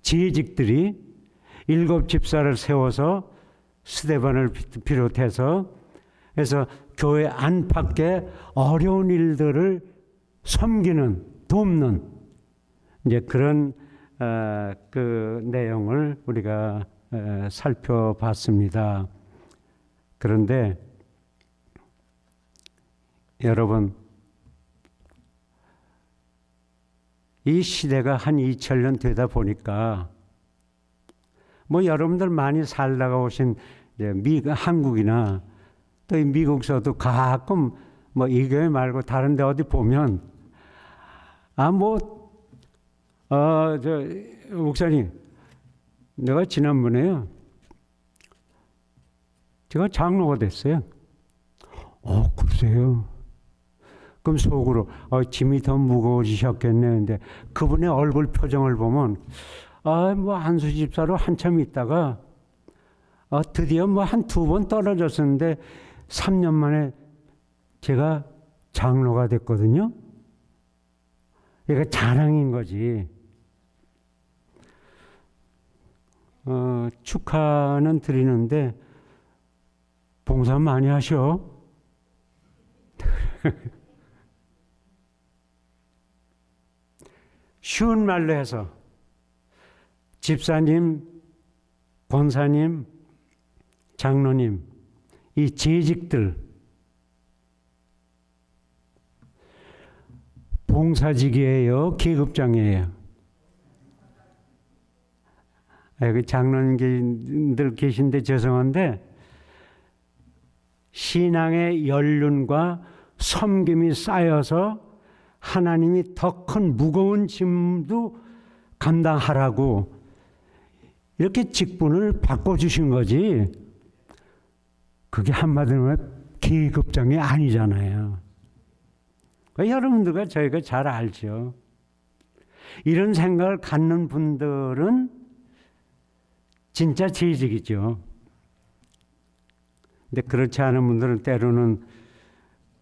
재직들이 7 집사를 세워서 스데반을 비롯해서, 그래서 교회 안팎의 어려운 일들을 섬기는, 돕는 이제 그런 그 내용을 우리가 살펴봤습니다. 그런데 여러분, 이 시대가 한 2000년 되다 보니까 뭐 여러분들 많이 살다가 오신 한국이나 또 미국서도 가끔 뭐 이 교회 말고 다른 데 어디 보면 목사님, 내가 지난번에요, 제가 장로가 됐어요. 글쎄요. 그럼 속으로 짐이 더 무거워지셨겠네. 근데 그분의 얼굴 표정을 보면 뭐 안수 집사로 한참 있다가 드디어 뭐 한 2번 떨어졌었는데 3년 만에 제가 장로가 됐거든요. 얘가 자랑인 거지. 축하는 드리는데 봉사 많이 하셔. 쉬운 말로 해서 집사님, 권사님, 장로님, 이 재직들 봉사직이에요, 계급장이에요? 여기 장로님들 계신데 죄송한데 신앙의 연륜과 섬김이 쌓여서 하나님이 더 큰 무거운 짐도 감당하라고 이렇게 직분을 바꿔주신 거지, 그게 한마디로 계급장이 아니잖아요. 여러분들과 저희가 잘 알죠. 이런 생각을 갖는 분들은 진짜 재직이죠. 근데 그렇지 않은 분들은 때로는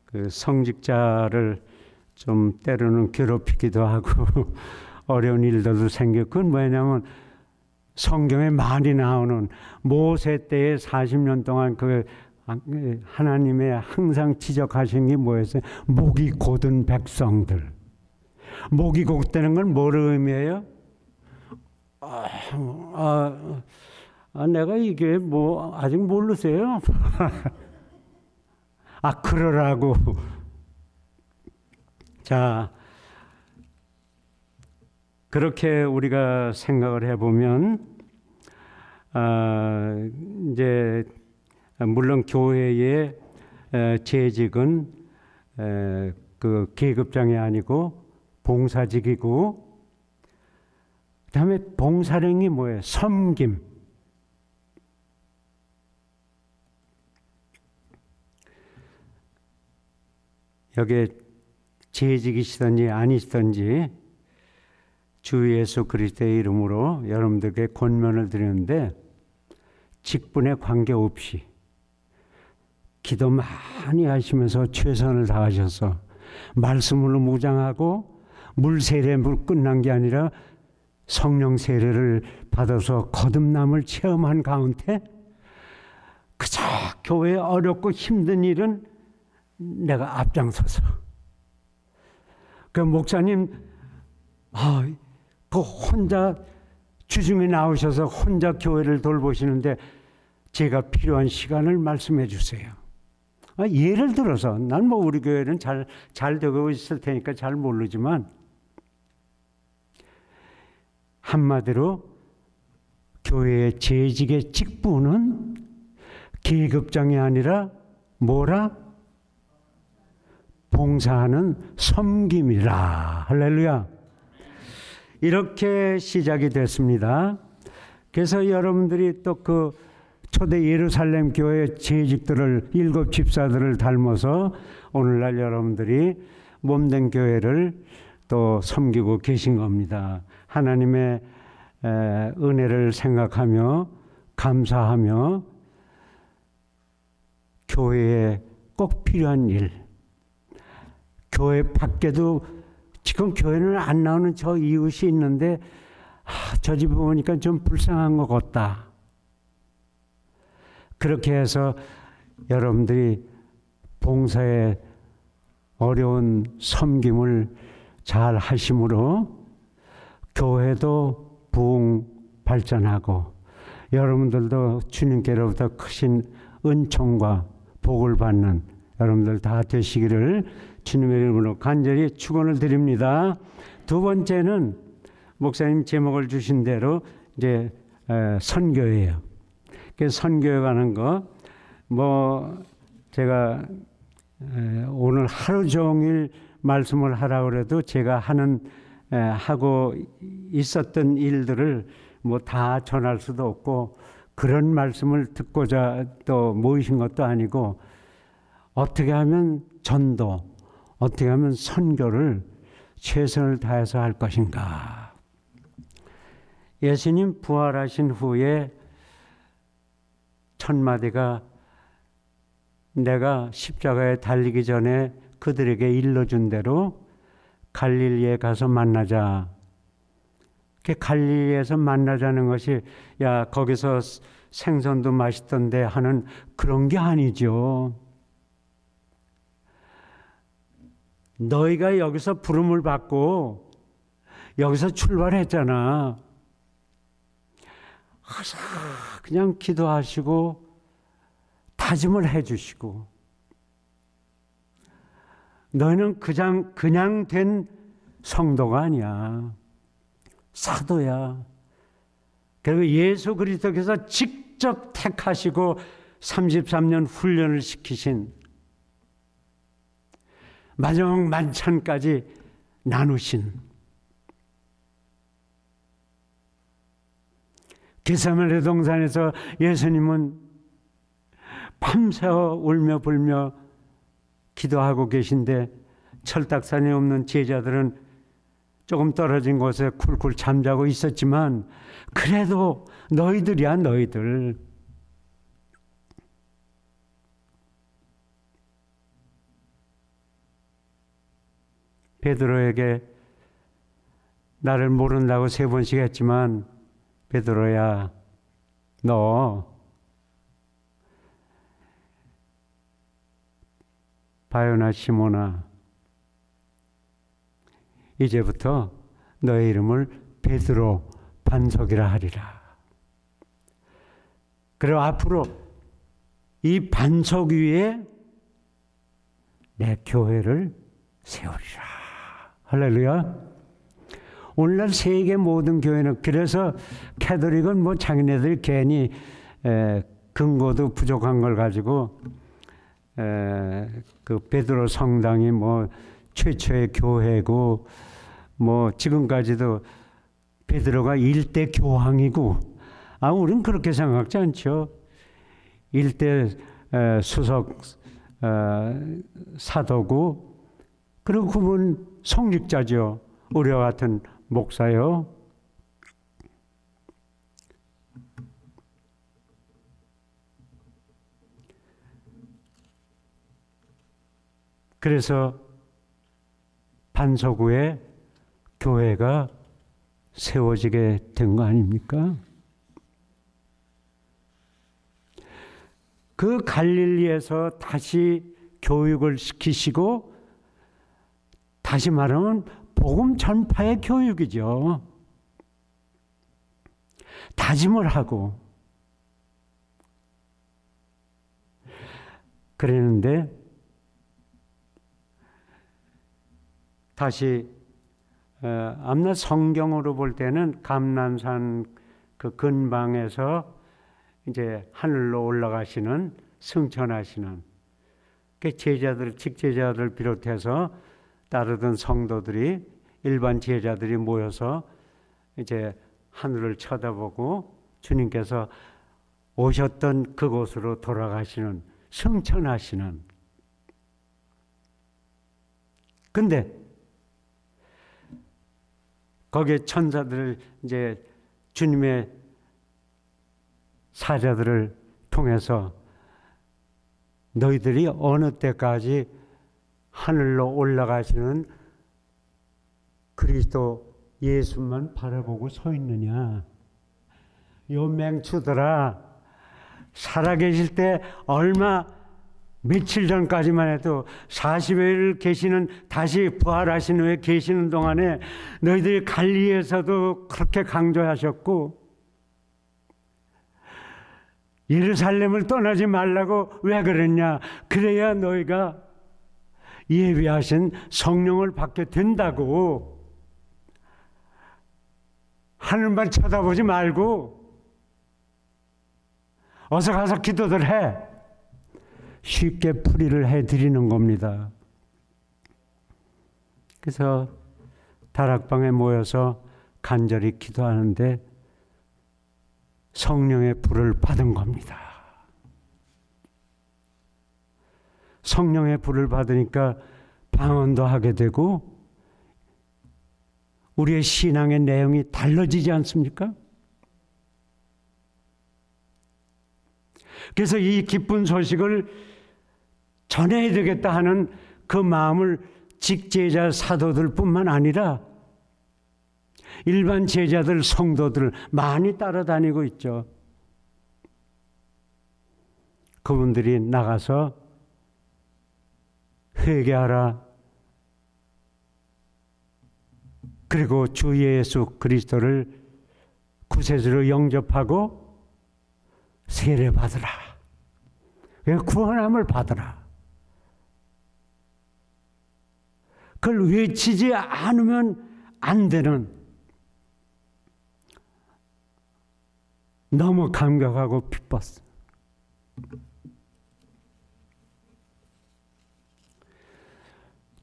그 성직자를 좀 때로는 괴롭히기도 하고 어려운 일들도 생기고, 그건 뭐냐면 성경에 많이 나오는 모세 때에 40년 동안 그 하나님의 항상 지적하신 게 뭐였어요? 목이 곧은 백성들. 목이 곧다는 건 뭐를 의미해요? 내가 이게 뭐 아직 모르세요? 그러라고. 자, 그렇게 우리가 생각을 해보면 이제 물론 교회의 재직은 그 계급장이 아니고 봉사직이고, 그다음에 봉사령이 뭐예요? 섬김. 여기에 재직이시든지 아니시든지 주 예수 그리스도의 이름으로 여러분들께 권면을 드리는데, 직분에 관계없이 기도 많이 하시면서 최선을 다하셔서 말씀으로 무장하고 물 세례로 끝난 게 아니라 성령 세례를 받아서 거듭남을 체험한 가운데 그저 교회 어렵고 힘든 일은 내가 앞장서서, 그 목사님 그 혼자 주중에 나오셔서 혼자 교회를 돌보시는데 제가 필요한 시간을 말씀해 주세요. 예를 들어서 난 뭐 우리 교회는 잘 되고 있을 테니까 잘 모르지만, 한마디로 교회의 재직의 직분은 계급장이 아니라 뭐라? 봉사하는 섬김이라. 할렐루야. 이렇게 시작이 됐습니다. 그래서 여러분들이 또 그 초대 예루살렘 교회 재직들을 7 집사들을 닮아서 오늘날 여러분들이 몸된 교회를 또 섬기고 계신 겁니다. 하나님의 은혜를 생각하며 감사하며 교회에 꼭 필요한 일, 교회 밖에도 지금 교회는 안 나오는 저 이웃이 있는데 저 집에 보니까 좀 불쌍한 것 같다. 그렇게 해서 여러분들이 봉사의 어려운 섬김을 잘 하심으로 교회도 부흥 발전하고 여러분들도 주님께로부터 크신 은총과 복을 받는 여러분들 다 되시기를 주님의 이름으로 간절히 축원을 드립니다. 두 번째는 목사님 제목을 주신 대로 이제 선교예요. 그 선교에 관한 거 제가 오늘 하루 종일 말씀을 하라고 그래도 제가 하고 있었던 일들을 다 전할 수도 없고 그런 말씀을 듣고자 또 모이신 것도 아니고 어떻게 하면 전도, 어떻게 하면 선교를 최선을 다해서 할 것인가. 예수님 부활하신 후에 첫 마디가 내가 십자가에 달리기 전에 그들에게 일러준 대로 갈릴리에 가서 만나자. 갈릴리에서 만나자는 것이 야 거기서 생선도 맛있던데 하는 그런 게 아니죠. 너희가 여기서 부름을 받고 여기서 출발했잖아. 그냥 기도하시고 다짐을 해주시고 너희는 그냥 된 성도가 아니야. 사도야. 그리고 예수 그리스도께서 직접 택하시고 33년 훈련을 시키신 마지막 만찬까지 나누신 겟세마네 동산에서 예수님은 밤새워 울며 불며 기도하고 계신데 철딱선이 없는 제자들은 조금 떨어진 곳에 쿨쿨 잠자고 있었지만 그래도 너희들이야 너희들. 베드로에게 나를 모른다고 3번씩 했지만 베드로야 너 바요나 시몬아 이제부터 너의 이름을 베드로 반석이라 하리라. 그리고 앞으로 이 반석 위에 내 교회를 세우리라. 할렐루야. 오늘날 세계 모든 교회는 그래서 캐톨릭은 자기네들이 괜히 근거도 부족한 걸 가지고 그 베드로 성당이 최초의 교회고 지금까지도 베드로가 일대 교황이고 우리는 그렇게 생각하지 않죠. 일대 수석 사도고 그리고 그분 성직자죠. 우리와 같은 목사요. 그래서 반석 위에 교회가 세워지게 된 거 아닙니까? 그 갈릴리에서 다시 교육을 시키시고 다시 말하면 복음 전파의 교육이죠. 다짐을 하고 그랬는데 다시 앞날 성경으로 볼 때는 감람산 그 근방에서 이제 하늘로 올라가시는 승천하시는 그 제자들, 직제자들 비롯해서 따르던 성도들이 일반 제자들이 모여서 이제 하늘을 쳐다보고 주님께서 오셨던 그곳으로 돌아가시는 승천하시는. 근데 거기에 천사들 이제 주님의 사자들을 통해서 너희들이 어느 때까지 하늘로 올라가시는 그리스도 예수만 바라보고 서 있느냐. 요 맹추들아, 살아계실 때 며칠 전까지만 해도 40일 계시는 다시 부활하신 후에 계시는 동안에 너희들이 갈릴리에서도 그렇게 강조하셨고 예루살렘을 떠나지 말라고 왜 그랬냐? 그래야 너희가 예비하신 성령을 받게 된다고. 하늘만 쳐다보지 말고 어서 가서 기도들 해. 쉽게 풀이를 해드리는 겁니다. 그래서 다락방에 모여서 간절히 기도하는데 성령의 불을 받은 겁니다. 성령의 불을 받으니까 방언도 하게 되고 우리의 신앙의 내용이 달라지지 않습니까? 그래서 이 기쁜 소식을 전해야 되겠다 하는 그 마음을 직제자 사도들 뿐만 아니라 일반 제자들, 성도들 많이 따라다니고 있죠. 그분들이 나가서 회개하라. 그리고 주 예수 그리스도를 구세주로 영접하고 세례 받으라. 구원함을 받으라. 그걸 외치지 않으면 안 되는 너무 감격하고 기뻤어.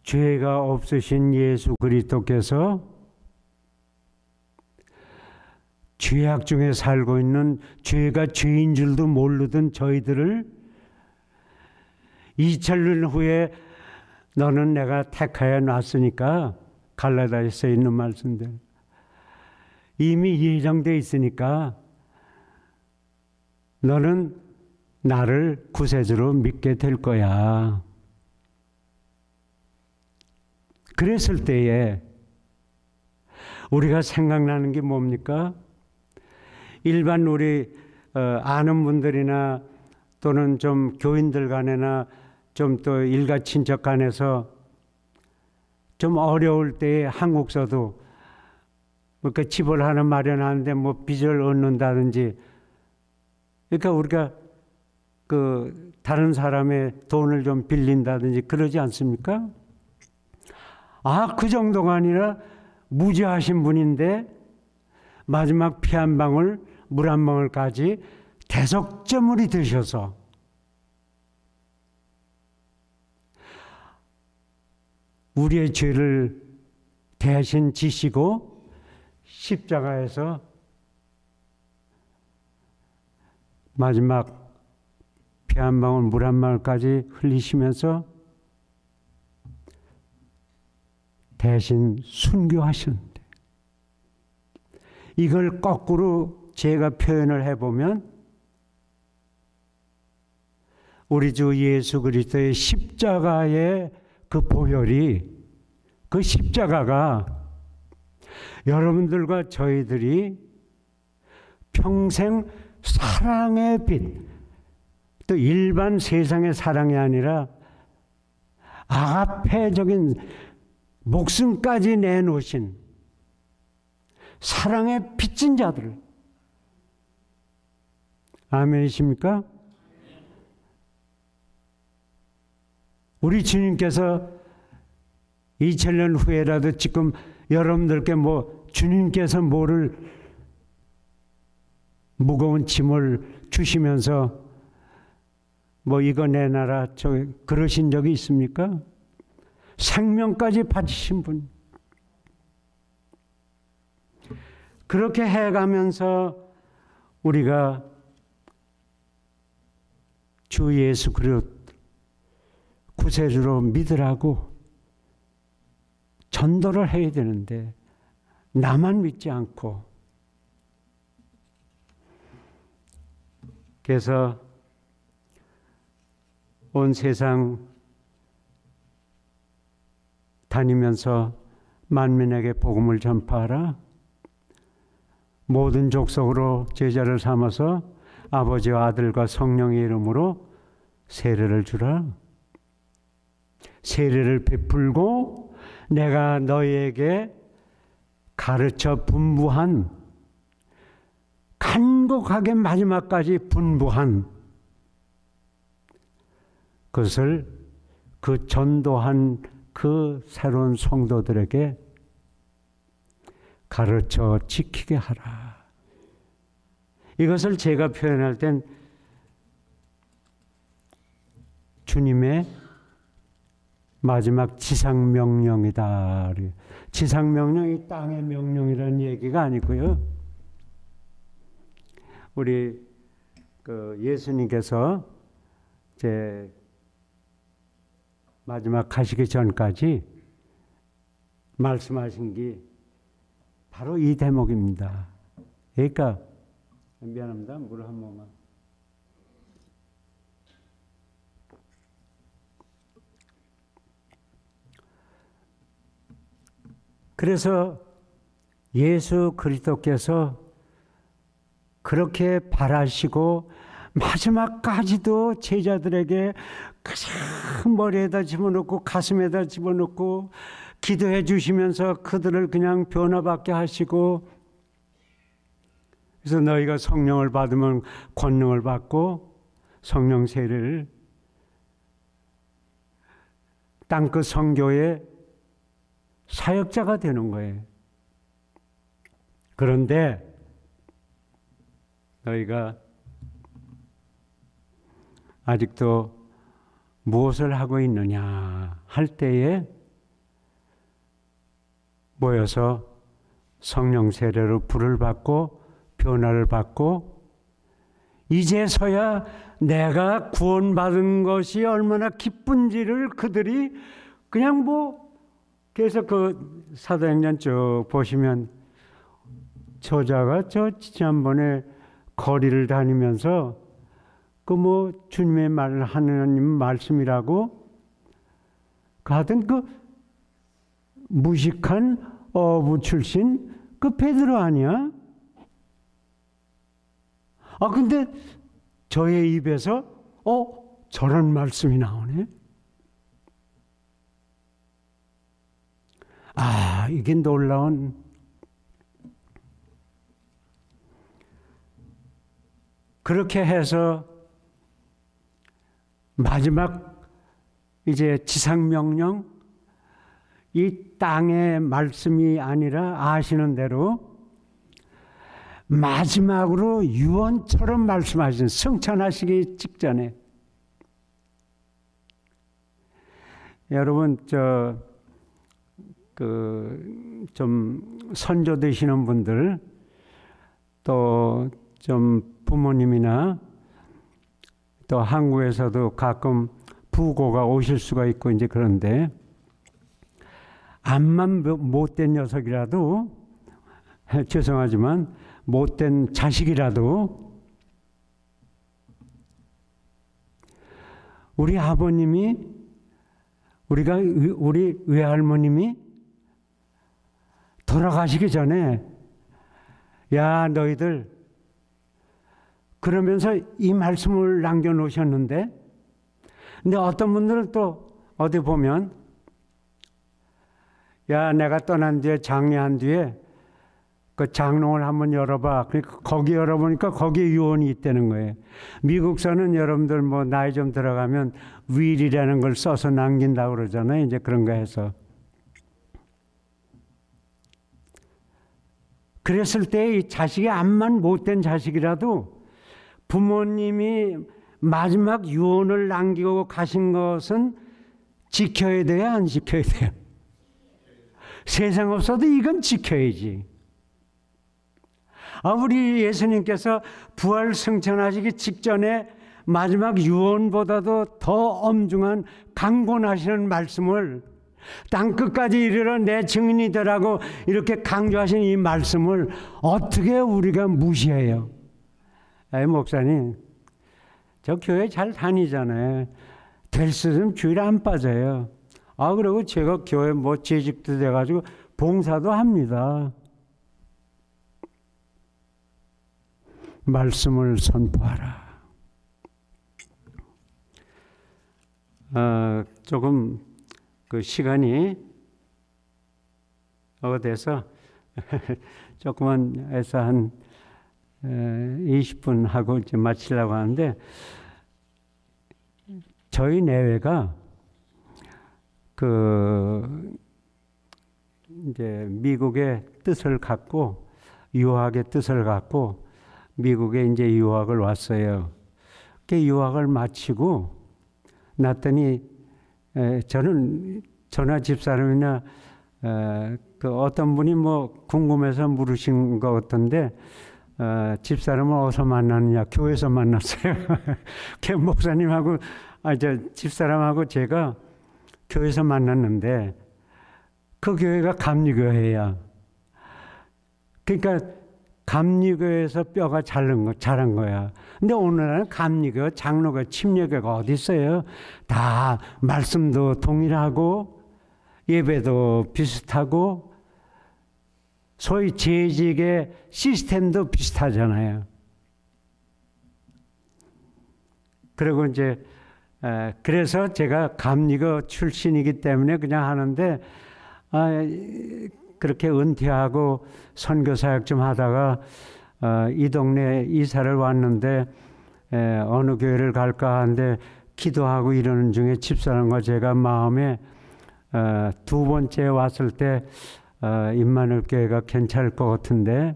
죄가 없으신 예수 그리스도께서 죄악 중에 살고 있는 죄가 죄인 줄도 모르던 저희들을 2000년 후에 너는 내가 택하여 놨으니까, 갈라디아서에 있는 말씀들 이미 예정되어 있으니까 너는 나를 구세주로 믿게 될 거야. 그랬을 때에 우리가 생각나는 게 뭡니까? 일반 우리 아는 분들이나 또는 좀 교인들 간에나 좀 또 일가 친척 간에서 좀 어려울 때에 한국서도 그 집을 하나 마련하는데 뭐 빚을 얻는다든지, 그러니까 우리가 그 다른 사람의 돈을 좀 빌린다든지 그러지 않습니까? 아, 그 정도가 아니라 무죄하신 분인데 마지막 피 한 방울, 물 한 방울까지 대속제물이 되셔서 우리의 죄를 대신 지시고 십자가에서 마지막 피 한 방울, 물 한 방울까지 흘리시면서 대신 순교하셨는데, 이걸 거꾸로 제가 표현을 해보면 우리 주 예수 그리스도의 십자가의 그 보혈이, 그 십자가가 여러분들과 저희들이 평생 사랑의 빛, 또 일반 세상의 사랑이 아니라 아가페적인 목숨까지 내놓으신 사랑의 빚진 자들, 아멘이십니까? 우리 주님께서 2000년 후에라도 지금 여러분들께 뭐 주님께서 뭐를 무거운 짐을 주시면서 뭐 이거 내놔라 저 그러신 적이 있습니까? 생명까지 바치신 분. 그렇게 해가면서 우리가 주 예수 그리스도 구세주로 믿으라고 전도를 해야 되는데 나만 믿지 않고, 그래서 온 세상 다니면서 만민에게 복음을 전파하라. 모든 족속으로 제자를 삼아서 아버지와 아들과 성령의 이름으로 세례를 주라. 세례를 베풀고 내가 너희에게 가르쳐 분부한 간곡하게 마지막까지 분부한 그것을 그 전도한 그 새로운 성도들에게 가르쳐 지키게 하라. 이것을 제가 표현할 땐 주님의 마지막 지상명령이다. 지상명령이 땅의 명령이라는 얘기가 아니고요. 우리 예수님께서 이제 마지막 가시기 전까지 말씀하신 게 바로 이 대목입니다. 그러니까 미안합니다. 물 한 모금만. 그래서 예수 그리스도께서 그렇게 바라시고 마지막까지도 제자들에게 그냥 머리에다 집어넣고 가슴에다 집어넣고 기도해 주시면서 그들을 그냥 변화받게 하시고, 그래서 너희가 성령을 받으면 권능을 받고 성령 세례를 땅끝 선교의 사역자가 되는 거예요. 그런데 너희가 아직도 무엇을 하고 있느냐 할 때에 모여서 성령 세례로 불을 받고 변화를 받고 이제서야 내가 구원받은 것이 얼마나 기쁜지를 그들이 그냥 그래서 그 사도행전 쭉 보시면 저자가 지난번에 거리를 다니면서 주님의 말 하나님 말씀이라고 하여튼 무식한 어부 출신 베드로 아니야? 근데 저의 입에서 저런 말씀이 나오네. 이게 놀라운 그렇게 해서 마지막 이제 지상명령 이 땅의 말씀이 아니라 아시는 대로 마지막으로 유언처럼 말씀하신 승천하시기 직전에 여러분 좀 선조 되시는 분들 또 좀 부모님이나 또 한국에서도 가끔 부고가 오실 수가 있고 이제 그런데 암만 못된 녀석이라도 죄송하지만 못된 자식이라도 우리 아버님이 우리 외할머님이 돌아가시기 전에 야 너희들 그러면서 이 말씀을 남겨놓으셨는데 근데 어떤 분들은 또 어디 보면 야 내가 떠난 뒤에 장례한 뒤에 그 장롱을 한번 열어봐. 그러니까 거기 열어보니까 거기에 유언이 있다는 거예요. 미국서는 여러분들 나이 좀 들어가면 will이라는 걸 써서 남긴다고 그러잖아요. 이제 그런 거 해서. 그랬을 때 이 자식이 암만 못된 자식이라도 부모님이 마지막 유언을 남기고 가신 것은 지켜야 돼요? 안 지켜야 돼요? 세상 없어도 이건 지켜야지. 우리 예수님께서 부활 승천하시기 직전에 마지막 유언보다도 더 엄중한 강권하시는 말씀을 땅끝까지 이르러 내 증인이 되라고 이렇게 강조하신 이 말씀을 어떻게 우리가 무시해요? 목사님, 저 교회 잘 다니잖아요. 될 수 있으면 주일에 안 빠져요. 그리고 제가 교회 재직도 돼가지고 봉사도 합니다. 말씀을 선포하라. 조금 그 시간이 돼서 조금만 해서 한 20분 하고 이제 마치려고 하는데, 저희 내외가 이제 미국의 뜻을 갖고, 유학의 뜻을 갖고 미국에 이제 유학을 왔어요. 그 유학을 마치고 났더니 저는 전화 집사람이나 그 어떤 분이 뭐 궁금해서 물으신 것 같던데, 집사람을 어디서 만났느냐? 교회에서 만났어요. 그 목사님하고 집사람하고 제가 교회에서 만났는데, 그 교회가 감리교회야. 그러니까 감리교회에서 뼈가 자란 거야. 근데 오늘날은 감리교, 장로교, 침례교가 어디 있어요? 다 말씀도 동일하고 예배도 비슷하고 소위 재직의 시스템도 비슷하잖아요. 그리고 이제 그래서 제가 감리교 출신이기 때문에 그냥 하는데, 그렇게 은퇴하고 선교사역 좀 하다가 이 동네에 이사를 왔는데 어느 교회를 갈까 하는데 기도하고 이러는 중에 집사람과 제가 마음에 두 번째 왔을 때 임마누엘 교회가 괜찮을 것 같은데,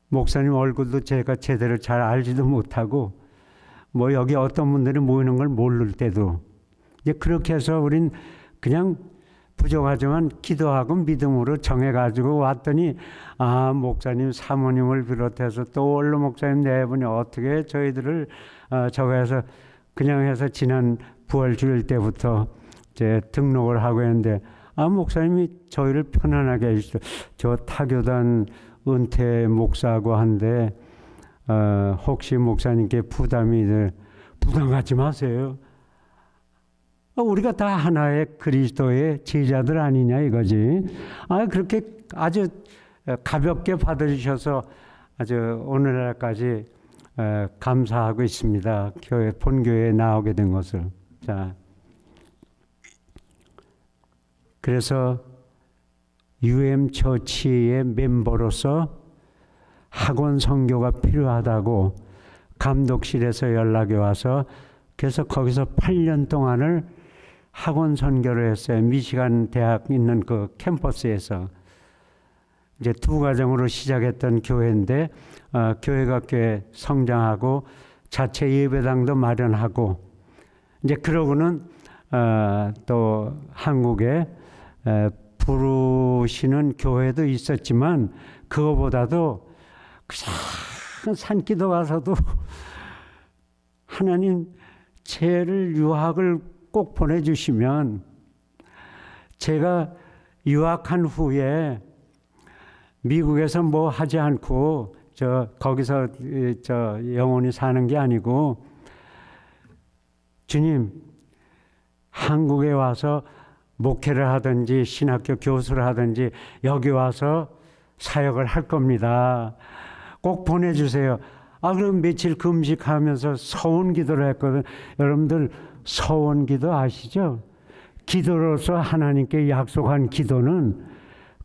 목사님 얼굴도 제가 제대로 잘 알지도 못하고 뭐 여기 어떤 분들이 모이는 걸 모를 때도 이제 그렇게 해서 우린 그냥 부족하지만 기도하고 믿음으로 정해가지고 왔더니, 목사님 사모님을 비롯해서 또 원로 목사님 네 분이 어떻게 저희들을 저거 해서 그냥 해서 지난 부활 주일 때부터 이제 등록을 하고 했는데, 목사님이 저희를 편안하게 해주시죠. 저 타교단 은퇴 목사하고 한데 혹시 목사님께 부담이 부담 갖지 마세요. 우리가 다 하나의 그리스도의 제자들 아니냐 이거지. 그렇게 아주 가볍게 받아주셔서 아주 오늘날까지 감사하고 있습니다. 본교회에 나오게 된 것을. 자, 그래서 UM처치의 멤버로서 학원 선교가 필요하다고 감독실에서 연락이 와서, 그래서 거기서 8년 동안을 학원 선교를 했어요. 미시간 대학 있는 그 캠퍼스에서. 이제 두 과정으로 시작했던 교회인데, 교회가 꽤 성장하고 자체 예배당도 마련하고, 이제 그러고는 또 한국에 부르시는 교회도 있었지만, 그거보다도 그냥 산기도 가서도 하나님 쟤를 유학을 꼭 보내주시면, 제가 유학한 후에 미국에서 뭐 하지 않고 거기서 영원히 사는 게 아니고, 주님 한국에 와서 목회를 하든지 신학교 교수를 하든지 여기 와서 사역을 할 겁니다. 꼭 보내주세요. 그럼 며칠 금식하면서 서원 기도를 했거든. 여러분들 서원 기도 아시죠? 기도로서 하나님께 약속한 기도는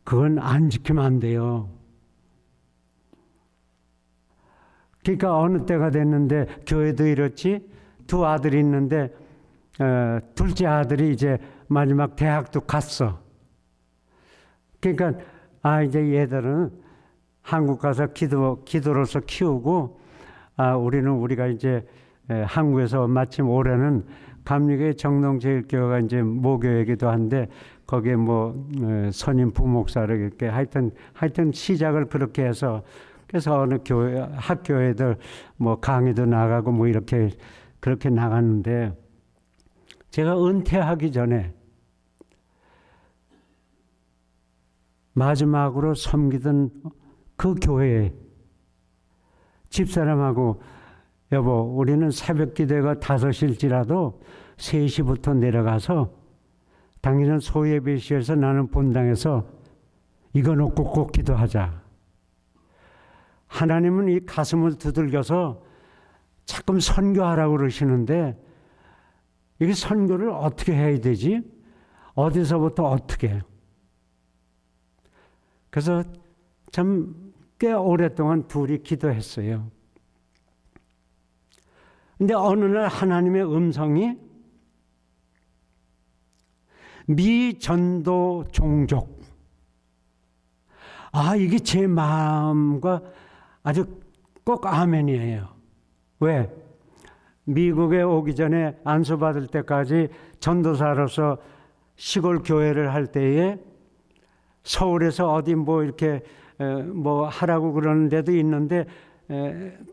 그건 안 지키면 안 돼요. 그러니까 어느 때가 됐는데 교회도 이렇지, 두 아들이 있는데 둘째 아들이 이제 마지막 대학도 갔어. 그러니까 이제 얘들은 한국 가서 기도로서 키우고, 우리가 이제 한국에서 마침 올해는 감리교회 정동제일교회가 이제 모교이기도 한데 거기에 뭐 선임 부목사를 이렇게 하여튼 시작을 그렇게 해서, 그래서 어느 교회 학교에들 뭐 강의도 나가고 뭐 이렇게 그렇게 나갔는데, 제가 은퇴하기 전에 마지막으로 섬기던 그 교회에 집사람하고, 여보 우리는 새벽 기도가 5시일지라도 3시부터 내려가서 당신은 소예배실에서 나는 본당에서 이거 놓고 꼭 기도하자. 하나님은 이 가슴을 두들겨서 자꾸 선교하라고 그러시는데, 이게 선교를 어떻게 해야 되지? 어디서부터 어떻게? 그래서 참 꽤 오랫동안 둘이 기도했어요. 근데 어느 날 하나님의 음성이 미전도 종족. 이게 제 마음과 아주 꼭 아멘이에요. 왜? 미국에 오기 전에 안수받을 때까지 전도사로서 시골 교회를 할 때에 서울에서 어디 뭐 이렇게 뭐 하라고 그러는 데도 있는데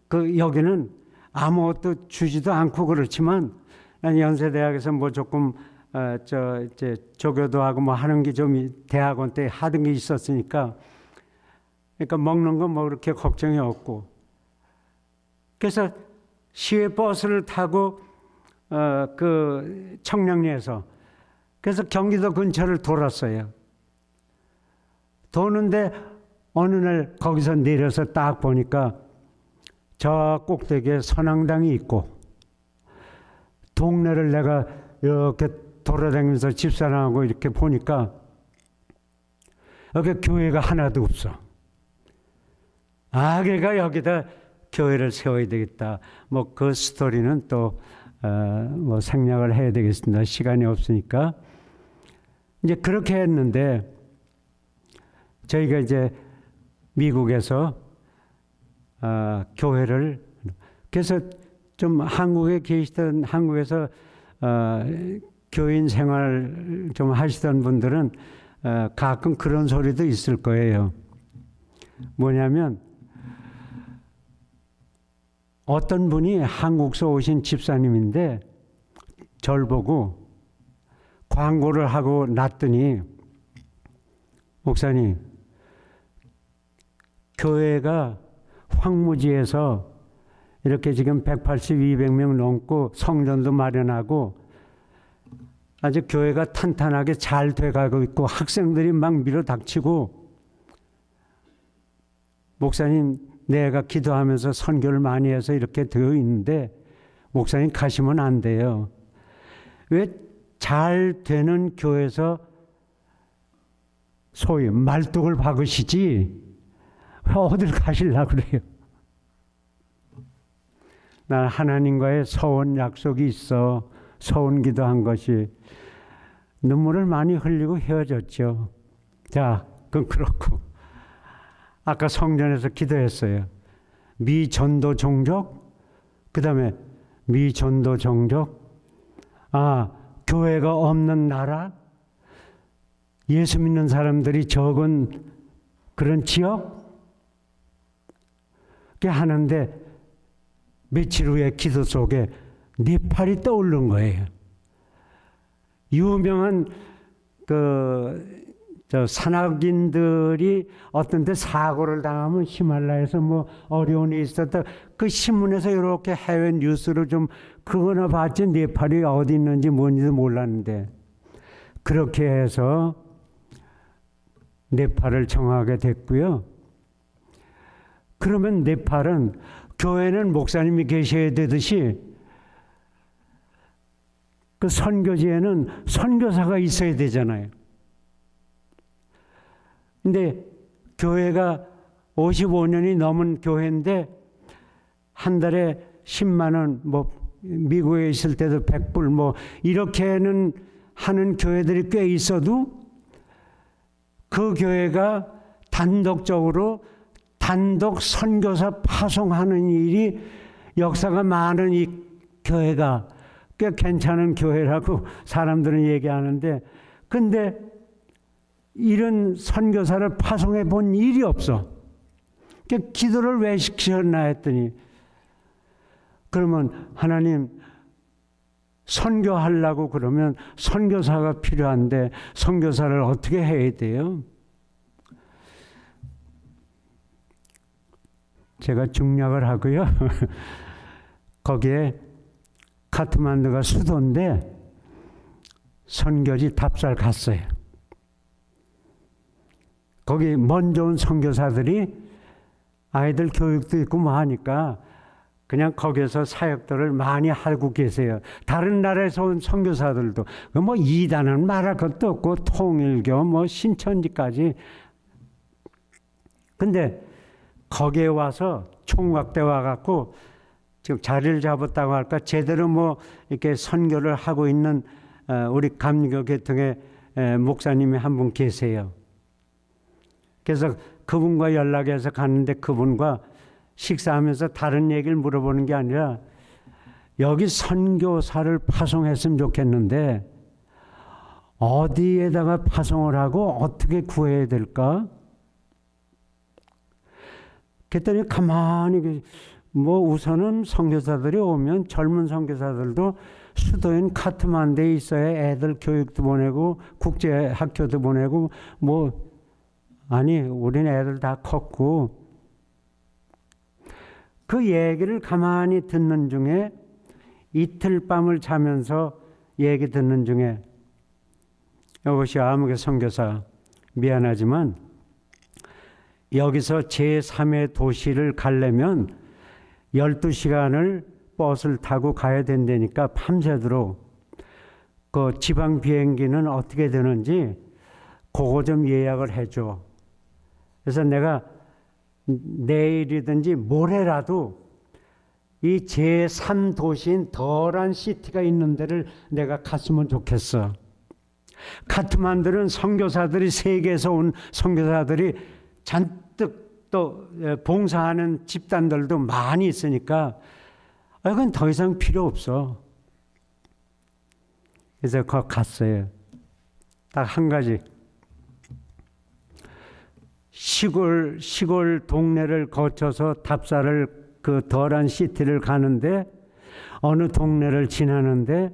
그 여기는 아무것도 주지도 않고 그렇지만 연세대학에서 뭐 조금 이제 조교도 하고 뭐 하는 게 좀 대학원 때 하던 게 있었으니까 그러니까 먹는 건 뭐 그렇게 걱정이 없고 그래서 시외 버스를 타고 그 청량리에서 그래서 경기도 근처를 돌았어요. 도는데 어느 날 거기서 내려서 딱 보니까 저 꼭대기에 선앙당이 있고 동네를 내가 이렇게 돌아다니면서 집사람하고 이렇게 보니까 여기 교회가 하나도 없어. 걔가 여기다 교회를 세워야 되겠다. 뭐 그 스토리는 또 뭐 생략을 해야 되겠습니다. 시간이 없으니까. 이제 그렇게 했는데 저희가 이제 미국에서 교회를 그래서 좀 한국에 계시던 한국에서 교인 생활 좀 하시던 분들은 가끔 그런 소리도 있을 거예요. 뭐냐면 어떤 분이 한국에서 오신 집사님인데 절 보고 광고를 하고 났더니 목사님 교회가 황무지에서 이렇게 지금 180, 200명 넘고 성전도 마련하고 아주 교회가 탄탄하게 잘 돼가고 있고 학생들이 막 밀어닥치고 목사님 내가 기도하면서 선교를 많이 해서 이렇게 되어 있는데 목사님 가시면 안 돼요. 왜 잘 되는 교회에서 소위 말뚝을 박으시지 왜 어딜 가시려고 그래요? 난 하나님과의 서원 약속이 있어 서원 기도한 것이 눈물을 많이 흘리고 헤어졌죠. 자, 그건 그렇고 아까 성전에서 기도했어요. 미전도 종족, 그 다음에 미전도 종족, 교회가 없는 나라, 예수 믿는 사람들이 적은 그런 지역, 그렇게 하는데 며칠 후에 기도 속에 네팔이 떠오른 거예요. 유명한 산악인들이 어떤 데 사고를 당하면 히말라야에서 뭐 어려운 일이 있었다. 그 신문에서 이렇게 해외 뉴스로 좀 그거나 봤지 네팔이 어디 있는지 뭔지도 몰랐는데 그렇게 해서 네팔을 정하게 됐고요. 그러면 네팔은 교회는 목사님이 계셔야 되듯이 그 선교지에는 선교사가 있어야 되잖아요. 근데 교회가 55년이 넘은 교회인데 한 달에 10만 원, 뭐 미국에 있을 때도 100불 뭐 이렇게는 하는 교회들이 꽤 있어도 그 교회가 단독적으로 단독 선교사 파송하는 일이 역사가 많은 이 교회가 꽤 괜찮은 교회라고 사람들은 얘기하는데 근데 이런 선교사를 파송해 본 일이 없어. 그러니까 기도를 왜 시키셨나 했더니 그러면 하나님 선교하려고 그러면 선교사가 필요한데 선교사를 어떻게 해야 돼요? 제가 중략을 하고요. 거기에 카트만두가 수도인데 선교지 답살 갔어요. 거기 먼저 온 선교사들이 아이들 교육도 있고 뭐 하니까 그냥 거기서 사역들을 많이 하고 계세요. 다른 나라에서 온 선교사들도 뭐 이단은 말할 것도 없고 통일교 뭐 신천지까지. 근데 거기에 와서 총각대 와갖고 지금 자리를 잡았다고 할까 제대로 뭐 이렇게 선교를 하고 있는 우리 감리교계통의 목사님이 한 분 계세요. 그래서 그분과 연락해서 갔는데 그분과 식사하면서 다른 얘기를 물어보는 게 아니라 여기 선교사를 파송했으면 좋겠는데 어디에다가 파송을 하고 어떻게 구해야 될까? 그랬더니 가만히 뭐 우선은 선교사들이 오면 젊은 선교사들도 수도인 카트만두에 있어야 애들 교육도 보내고 국제 학교도 보내고 뭐 아니 우린 애들 다 컸고 그 얘기를 가만히 듣는 중에 이틀 밤을 자면서 얘기 듣는 중에 이것이 아무개 선교사 미안하지만 여기서 제3의 도시를 가려면 12시간을 버스를 타고 가야 된다니까 밤새도록 그 지방 비행기는 어떻게 되는지 그거 좀 예약을 해줘. 그래서 내가 내일이든지 모레라도 이 제3도시인 더란 시티가 있는 데를 내가 갔으면 좋겠어. 카트만두는 선교사들이 세계에서 온 선교사들이 잔뜩 또 봉사하는 집단들도 많이 있으니까 그건 더 이상 필요 없어. 그래서 거기 갔어요. 딱 한 가지. 시골 동네를 거쳐서 답사를 그 더란 시티를 가는데 어느 동네를 지나는데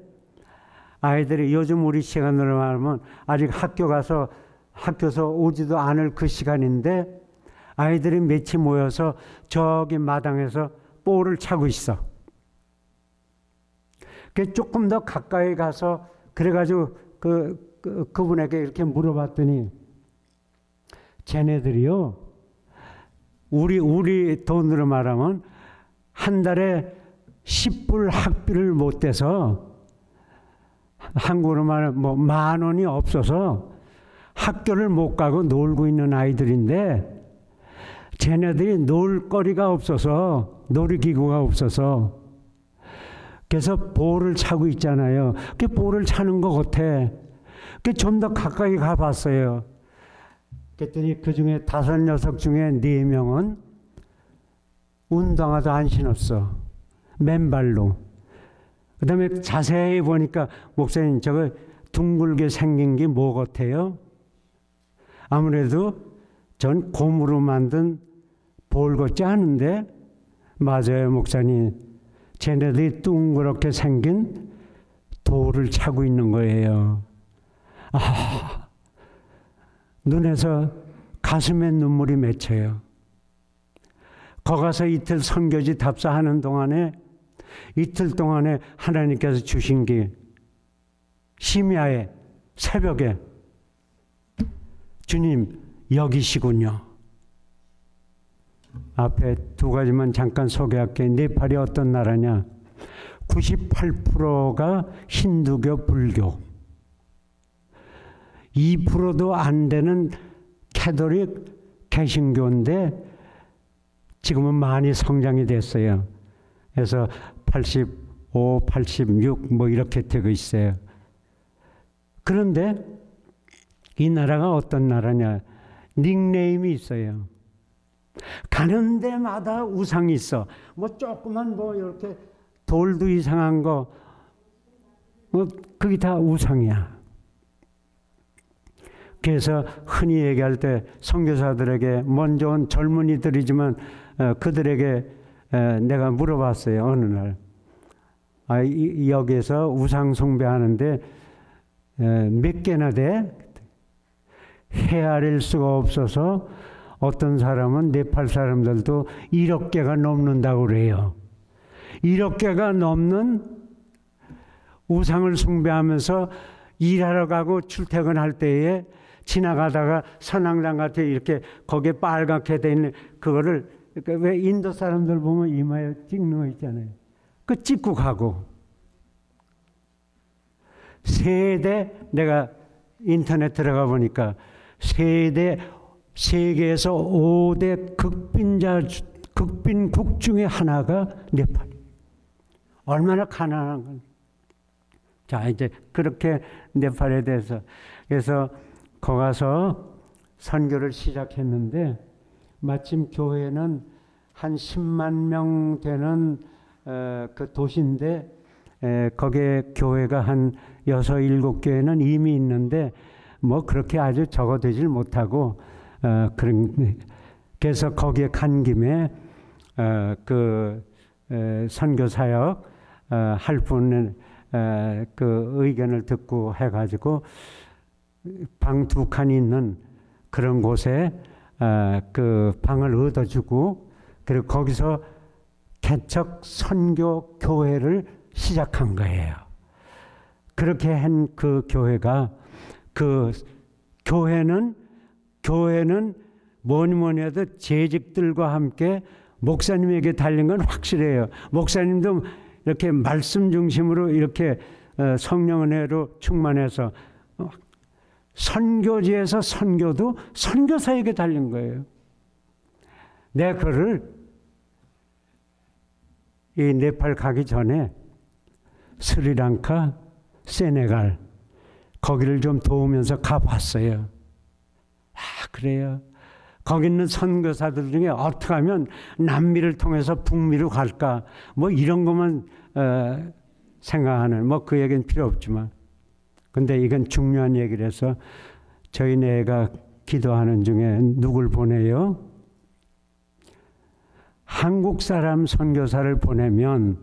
아이들이 요즘 우리 시간으로 말하면 아직 학교에서 오지도 않을 그 시간인데 아이들이 몇이 모여서 저기 마당에서 볼을 차고 있어. 그 조금 더 가까이 가서 그래가지고 그분에게 이렇게 물어봤더니 쟤네들이요 우리 돈으로 말하면 한 달에 10불 학비를 못 대서 한국으로 말하면 뭐 10,000원이 없어서 학교를 못 가고 놀고 있는 아이들인데 쟤네들이 놀 거리가 없어서 놀이기구가 없어서 그래서 볼을 차고 있잖아요. 그 볼을 차는 것 같아. 그 좀 더 가까이 가봤어요. 그랬더니 그 중에 5, 6 중에 4명은 운동화도 안 신었어. 맨발로. 그 다음에 자세히 보니까 목사님 저거 둥글게 생긴 게 뭐 같아요? 아무래도 전 고무로 만든 볼 같지 않은데 맞아요 목사님. 쟤네들이 둥그렇게 생긴 돌을 차고 있는 거예요. 아, 눈에서 가슴에 눈물이 맺혀요. 거 가서 이틀 선교지 답사하는 동안에 이틀 동안에 하나님께서 주신 게 심야에 새벽에 주님 여기시군요. 앞에 2가지만 잠깐 소개할게. 네팔이 어떤 나라냐? 98%가 힌두교 불교, 2%도 안 되는 캐톨릭 개신교인데 지금은 많이 성장이 됐어요. 그래서 85, 86 뭐 이렇게 되고 있어요. 그런데 이 나라가 어떤 나라냐? 닉네임이 있어요. 가는 데마다 우상이 있어. 뭐 조그만 뭐 이렇게 돌도 이상한 거, 뭐 그게 다 우상이야. 그래서 흔히 얘기할 때 선교사들에게 먼저 온 젊은이들이지만 그들에게 내가 물어봤어요. 어느 날 여기에서 우상 숭배하는데 몇 개나 돼? 헤아릴 수가 없어서 어떤 사람은 네팔 사람들도 1억 개가 넘는다고 그래요. 1억 개가 넘는 우상을 숭배하면서 일하러 가고 출퇴근할 때에 지나가다가 선앙장 같은 이렇게 거기에 빨갛게 돼 있는 그거를 왜 인도 사람들 보면 이마에 찍는 거 있잖아요. 그 찍고 가고 세대 내가 인터넷 들어가 보니까 세대 세계에서 5대 극빈국 중에 하나가 네팔이에요. 얼마나 가난한 건. 자, 이제 그렇게 네팔에 대해서 그래서 거기 가서 선교를 시작했는데 마침 교회는 한 10만 명 되는 그 도시인데 거기에 교회가 한 6, 7개는 이미 있는데 뭐 그렇게 아주 적어되질 못하고 그래서 거기에 간 김에 선교 사역 할 분은 그 의견을 듣고 해가지고 방 2칸 있는 그런 곳에 그 방을 얻어주고 그리고 거기서 개척 선교 교회를 시작한 거예요. 그렇게 한 그 교회가 그 교회는 뭐니 해도 재직들과 함께 목사님에게 달린 건 확실해요. 목사님도 이렇게 말씀 중심으로 이렇게 성령 은혜로 충만해서 선교지에서 선교도 선교사에게 달린 거예요. 내가 그를 이 네팔 가기 전에 스리랑카, 세네갈 거기를 좀 도우면서 가봤어요. 그래요. 거기 있는 선교사들 중에 어떻게 하면 남미를 통해서 북미로 갈까 뭐 이런 것만 생각하는 뭐 그 얘기는 필요 없지만 근데 이건 중요한 얘기를 해서 저희 내가 기도하는 중에 누굴 보내요? 한국 사람 선교사를 보내면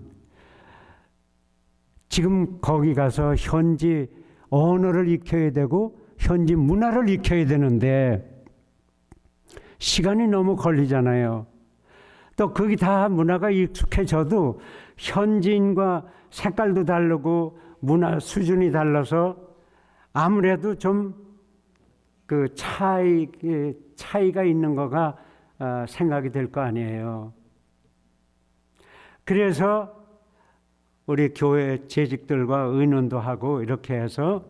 지금 거기 가서 현지 언어를 익혀야 되고 현지 문화를 익혀야 되는데 시간이 너무 걸리잖아요. 또 거기 다 문화가 익숙해져도 현지인과 색깔도 다르고 문화 수준이 달라서 아무래도 좀 그 차이가 있는 거가 생각이 될 거 아니에요. 그래서 우리 교회 재직들과 의논도 하고 이렇게 해서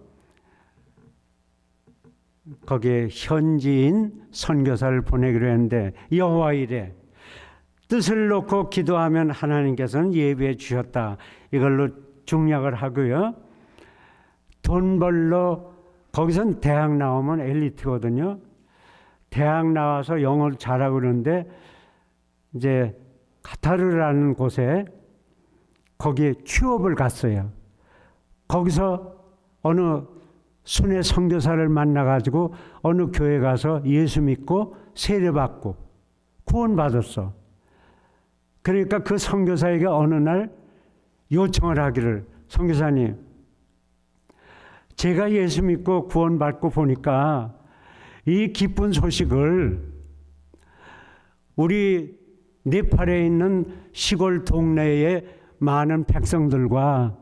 거기에 현지인 선교사를 보내기로 했는데 여호와 이래 뜻을 놓고 기도하면 하나님께서는 예비해 주셨다. 이걸로 중략을 하고요. 돈 벌러 거기선 대학 나오면 엘리트거든요. 대학 나와서 영어를 잘하고 그러는데 이제 카타르라는 곳에 거기에 취업을 갔어요. 거기서 어느 순회 선교사를 만나가지고 어느 교회 가서 예수 믿고 세례받고 구원받았어. 그러니까 그 선교사에게 어느 날 요청을 하기를 선교사님 제가 예수 믿고 구원받고 보니까 이 기쁜 소식을 우리 네팔에 있는 시골 동네의 많은 백성들과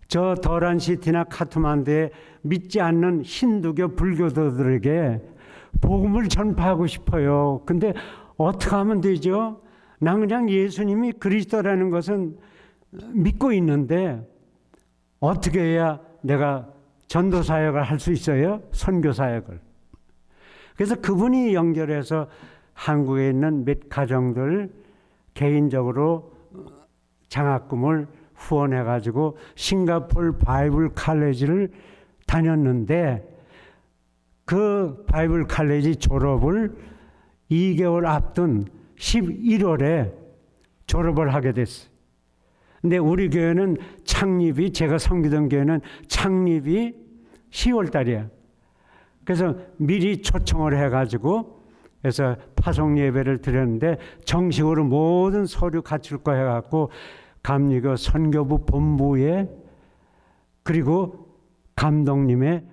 저 더란시티나 카트만두에 믿지 않는 힌두교 불교도들에게 복음을 전파하고 싶어요. 근데 어떻게 하면 되죠? 난 그냥 예수님이 그리스도라는 것은 믿고 있는데 어떻게 해야 내가 전도 사역을 할 수 있어요? 선교 사역을. 그래서 그분이 연결해서 한국에 있는 몇 가정들 개인적으로 장학금을 후원해가지고 싱가포르 바이블 칼레지를 다녔는데 그 바이블 칼레지 졸업을 2개월 앞둔 11월에 졸업을 하게 됐어요. 근데 우리 교회는 창립이 제가 섬기던 교회는 창립이 10월 달이에요. 그래서 미리 초청을 해가지고 그래서 파송 예배를 드렸는데 정식으로 모든 서류 갖출 거 해갖고 감리교 선교부 본부에 그리고 감독님의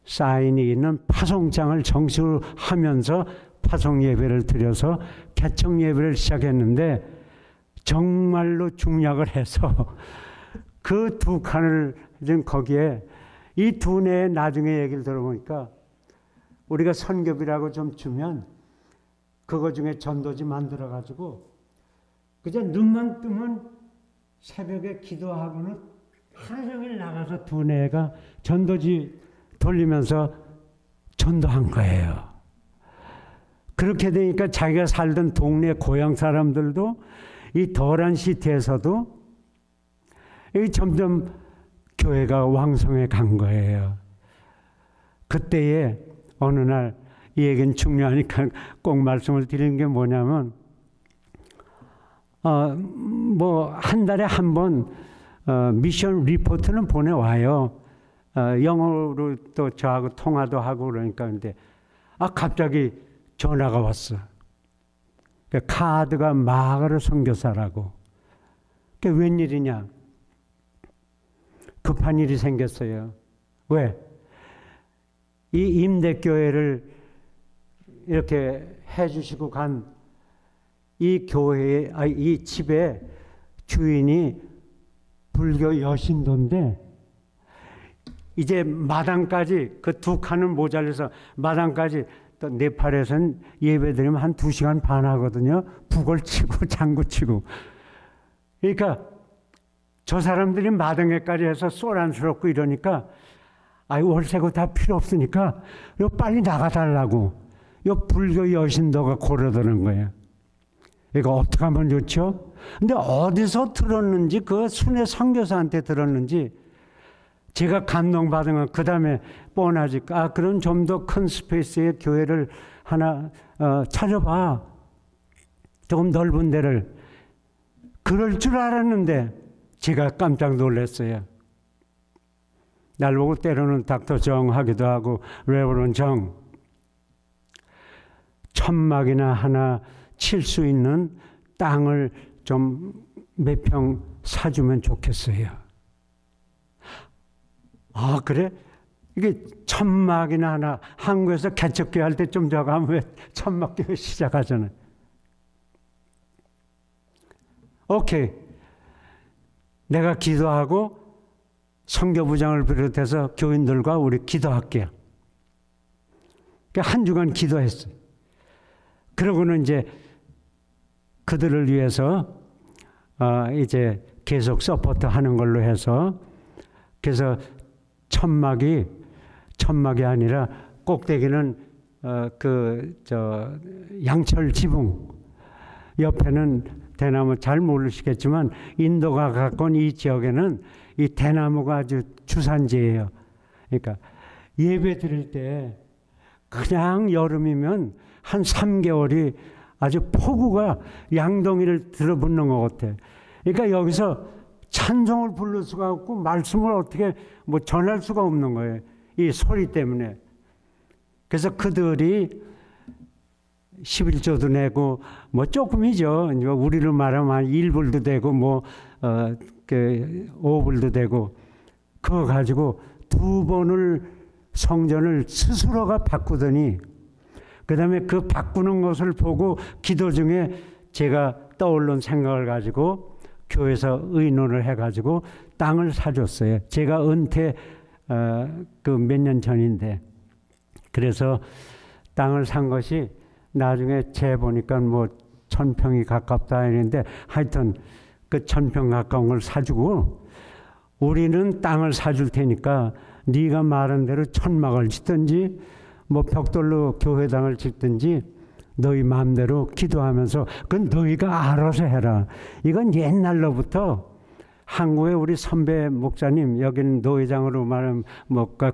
사인이 있는 파송장을 정식으로 하면서 파송 예배를 드려서 개척 예배를 시작했는데 정말로 중략을 해서 그 2칸을 지금 거기에 이 2네의 나중에 얘기를 들어보니까 우리가 선교비라고 좀 주면 그거 중에 전도지 만들어가지고 그저 눈만 뜨면 새벽에 기도하고는 하루 종일 나가서 2네가 전도지 돌리면서 전도한 거예요. 그렇게 되니까 자기가 살던 동네 고향 사람들도 이 덜한 시티에서도 점점 교회가 왕성해 간 거예요. 그때에 어느 날 이 얘기는 중요하니까 꼭 말씀을 드리는 게 뭐냐면 뭐 한 달에 한 번 미션 리포트는 보내와요. 영어로 또 저하고 통화도 하고 그러니까. 근데 갑자기 전화가 왔어. 카드가 마가르 선교사라고. 그게 웬일이냐? 급한 일이 생겼어요. 왜? 이 임대교회를 이렇게 해주시고 간 이 교회의, 이 집의 주인이 불교 여신도인데, 이제 마당까지 그 두 칸은 모자라서 마당까지 또 네팔에서는 예배드리면 한 2시간 반 하거든요. 북을 치고 장구 치고. 그러니까 저 사람들이 마당에까지 해서 쏘란스럽고 이러니까 월세고 다 필요 없으니까 요 빨리 나가달라고 요 불교 여신도가 고려드는 거예요. 이거 어떻게 하면 좋죠? 근데 어디서 들었는지 그 순회 선교사한테 들었는지 제가 감동받은 건 그 다음에 뻔하지. 그럼 좀 더 큰 스페이스의 교회를 하나 찾아봐. 조금 넓은 데를. 그럴 줄 알았는데 제가 깜짝 놀랐어요. 날 보고 때로는 닥터 정 하기도 하고 레버런 정. 천막이나 하나 칠 수 있는 땅을 좀 몇 평 사주면 좋겠어요. 그래? 이게 천막이나 하나, 한국에서 개척교회 할 때 좀 저거 하면 왜 천막교회 시작하잖아요. 오케이. 내가 기도하고 선교부장을 비롯해서 교인들과 우리 기도할게요. 한 주간 기도했어요. 그러고는 이제 그들을 위해서 이제 계속 서포트 하는 걸로 해서, 그래서 천막이 아니라 꼭대기는 양철 지붕, 옆에는 대나무. 잘 모르시겠지만 인도가 가까운 이 지역에는 이 대나무가 아주 주산지예요. 그러니까 예배 드릴 때 그냥 여름이면 한 3개월이 아주 폭우가 양동이를 들어붙는 것 같아. 그러니까 여기서 찬송을 부를 수가 없고 말씀을 어떻게 전할 수가 없는 거예요. 이 소리 때문에. 그래서 그들이 11조도 내고 조금이죠. 우리로 말하면 한 1불도 되고 5불도 되고 그거 가지고 2번을 성전을 스스로가 바꾸더니, 그 다음에 그 바꾸는 것을 보고 기도 중에 제가 떠오른 생각을 가지고 교회에서 의논을 해가지고 땅을 사줬어요. 제가 은퇴 몇 년 전인데. 그래서 땅을 산 것이 나중에 재보니까 1000평이 가깝다 했는데, 하여튼 그 1000평 가까운 걸 사주고, 우리는 땅을 사줄 테니까 네가 말한 대로 천막을 짓든지 벽돌로 교회당을 짓든지 너희 마음대로 기도하면서 그건 너희가 알아서 해라. 이건 옛날로부터 한국의 우리 선배 목사님, 여기는 노회장으로 말하면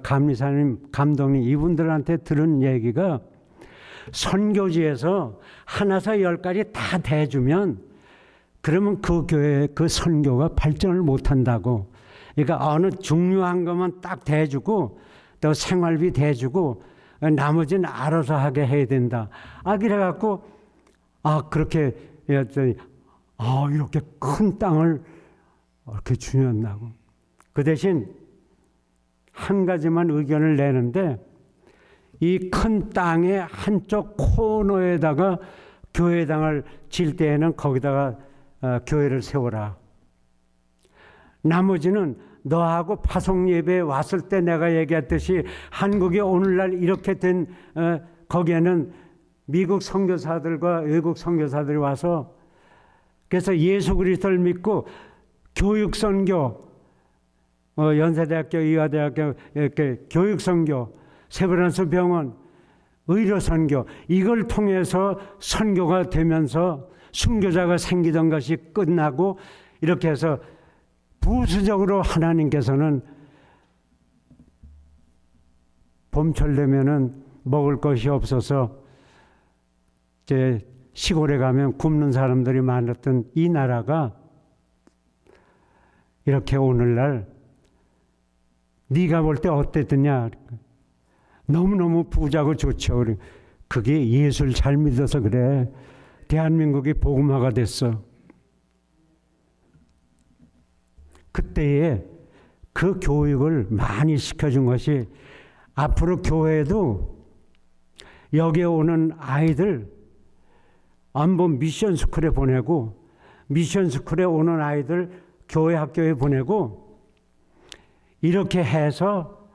감리사님, 감독님, 이분들한테 들은 얘기가, 선교지에서 하나서 10가지 다 대주면 그러면 그 교회, 그 선교가 발전을 못한다고. 그러니까 어느 중요한 것만 딱 대주고 또 생활비 대주고 나머지는 알아서 하게 해야 된다. 그래갖고 그렇게 했더니 이렇게 큰 땅을 이렇게 주셨나고. 그 대신 한 가지만 의견을 내는데, 이 큰 땅의 한쪽 코너에다가 교회당을 질 때에는 거기다가 교회를 세워라. 나머지는 너하고 파송 예배에 왔을 때 내가 얘기했듯이 한국이 오늘날 이렇게 된 거기에는 미국 선교사들과 외국 선교사들이 와서, 그래서 예수 그리스도를 믿고 교육 선교, 연세대학교, 이화대학교 이렇게 교육 선교, 세브란스 병원, 의료 선교, 이걸 통해서 선교가 되면서 순교자가 생기던 것이 끝나고 이렇게 해서 부수적으로 하나님께서는 봄철 되면은 먹을 것이 없어서 이제 시골에 가면 굶는 사람들이 많았던 이 나라가 이렇게 오늘날 네가 볼 때 어땠느냐? 너무너무 부자고 좋죠. 그게 예수를 잘 믿어서 그래. 대한민국이 복음화가 됐어. 그때에 그 교육을 많이 시켜준 것이 앞으로 교회도 여기에 오는 아이들 한번 미션 스쿨에 보내고 미션 스쿨에 오는 아이들 교회 학교에 보내고 이렇게 해서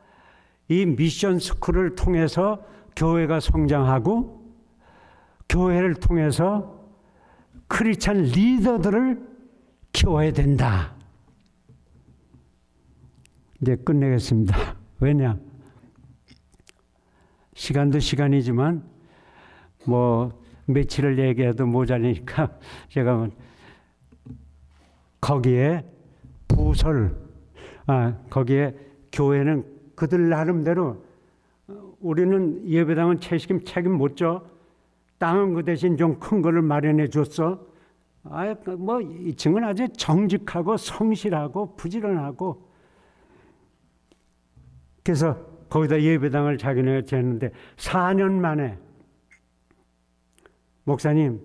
이 미션 스쿨을 통해서 교회가 성장하고 교회를 통해서 크리스찬 리더들을 키워야 된다. 이제 끝내겠습니다. 왜냐? 시간도 시간이지만 뭐 며칠을 얘기해도 모자라니까 제가 거기에 거기에 교회는 그들 나름대로 우리는 예배당은 책임 못 져. 땅은 그 대신 좀 큰 거를 마련해 줬어. 뭐 이 친구는 아주 정직하고 성실하고 부지런하고 그래서 거기다 예배당을 자기네가 지었는데 4년 만에 목사님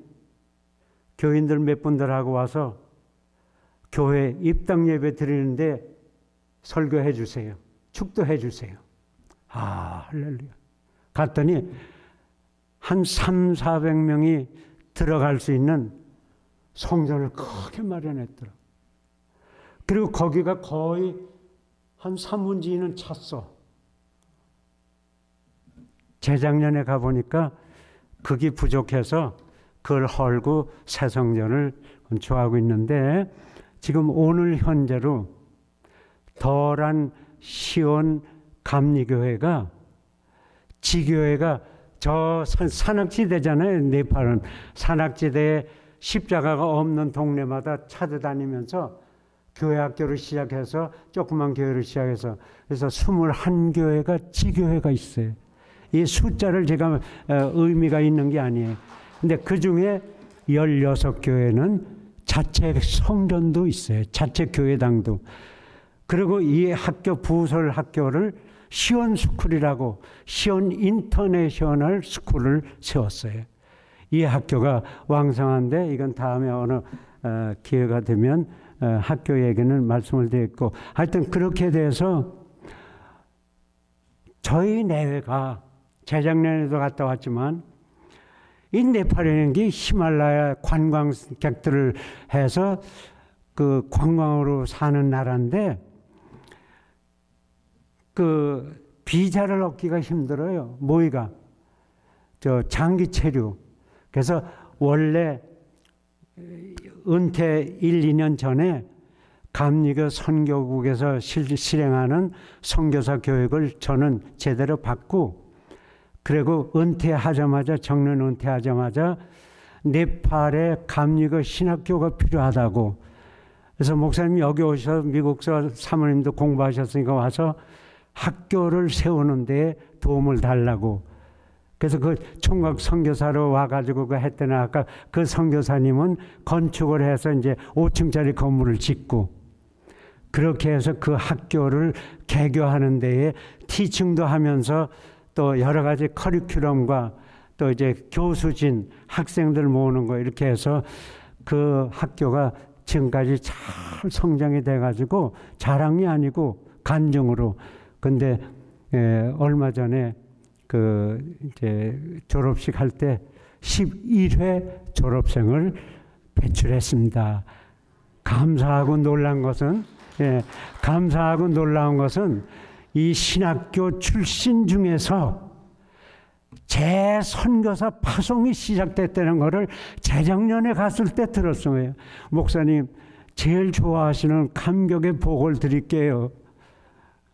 교인들 몇 분들하고 와서 교회 입당 예배 드리는데 설교해 주세요. 축도해 주세요. 할렐루야. 갔더니 한 300~400명이 들어갈 수 있는 성전을 크게 마련했더라. 그리고 거기가 거의 한 3분의 2는 찼어. 재작년에 가보니까 그게 부족해서 그걸 헐고 새 성전을 건축하고 있는데 지금 오늘 현재로 덜한 시온 감리교회가 지교회가 저 산악지대잖아요. 네팔은 산악지대에 십자가가 없는 동네마다 찾아다니면서 교회 학교를 시작해서 조그만 교회를 시작해서 그래서 21교회가 지교회가 있어요. 이 숫자를 제가 의미가 있는 게 아니에요. 근데 그 중에 16교회는 자체 성전도 있어요. 자체 교회당도. 그리고 이 학교 부설 학교를 시온 스쿨이라고 시온 인터내셔널 스쿨을 세웠어요. 이 학교가 왕성한데 이건 다음에 어느 기회가 되면 학교 얘기는 말씀을 드렸고 하여튼 그렇게 돼서 저희 내외가 재작년에도 갔다 왔지만 이 네팔이라는 게 히말라야 관광객들을 해서 그 관광으로 사는 나라인데 그 비자를 얻기가 힘들어요. 모의가 장기 체류. 그래서 원래 은퇴 1~2년 전에 감리교 선교국에서 실행하는 선교사 교육을 저는 제대로 받고 그리고 정년 은퇴하자마자 네팔에 감리교 신학교가 필요하다고 그래서 목사님이 여기 오셔서 미국서 사모님도 공부하셨으니까 와서 학교를 세우는 데 도움을 달라고 그래서 그 총각 선교사로 와가지고 그 했더니 아까 그 선교사님은 건축을 해서 이제 5층짜리 건물을 짓고 그렇게 해서 그 학교를 개교하는 데에 티칭도 하면서 또 여러 가지 커리큘럼과 또 이제 교수진 학생들 모으는 거 이렇게 해서 그 학교가 지금까지 잘 성장이 돼가지고 자랑이 아니고 간증으로 근데 얼마 전에 그 이제 졸업식 할 때 11회 졸업생을 배출했습니다. 감사하고 놀란 것은 이 신학교 출신 중에서 재선교사 파송이 시작됐다는 것을 재작년에 갔을 때 들었어요. 목사님 제일 좋아하시는 감격의 복을 드릴게요.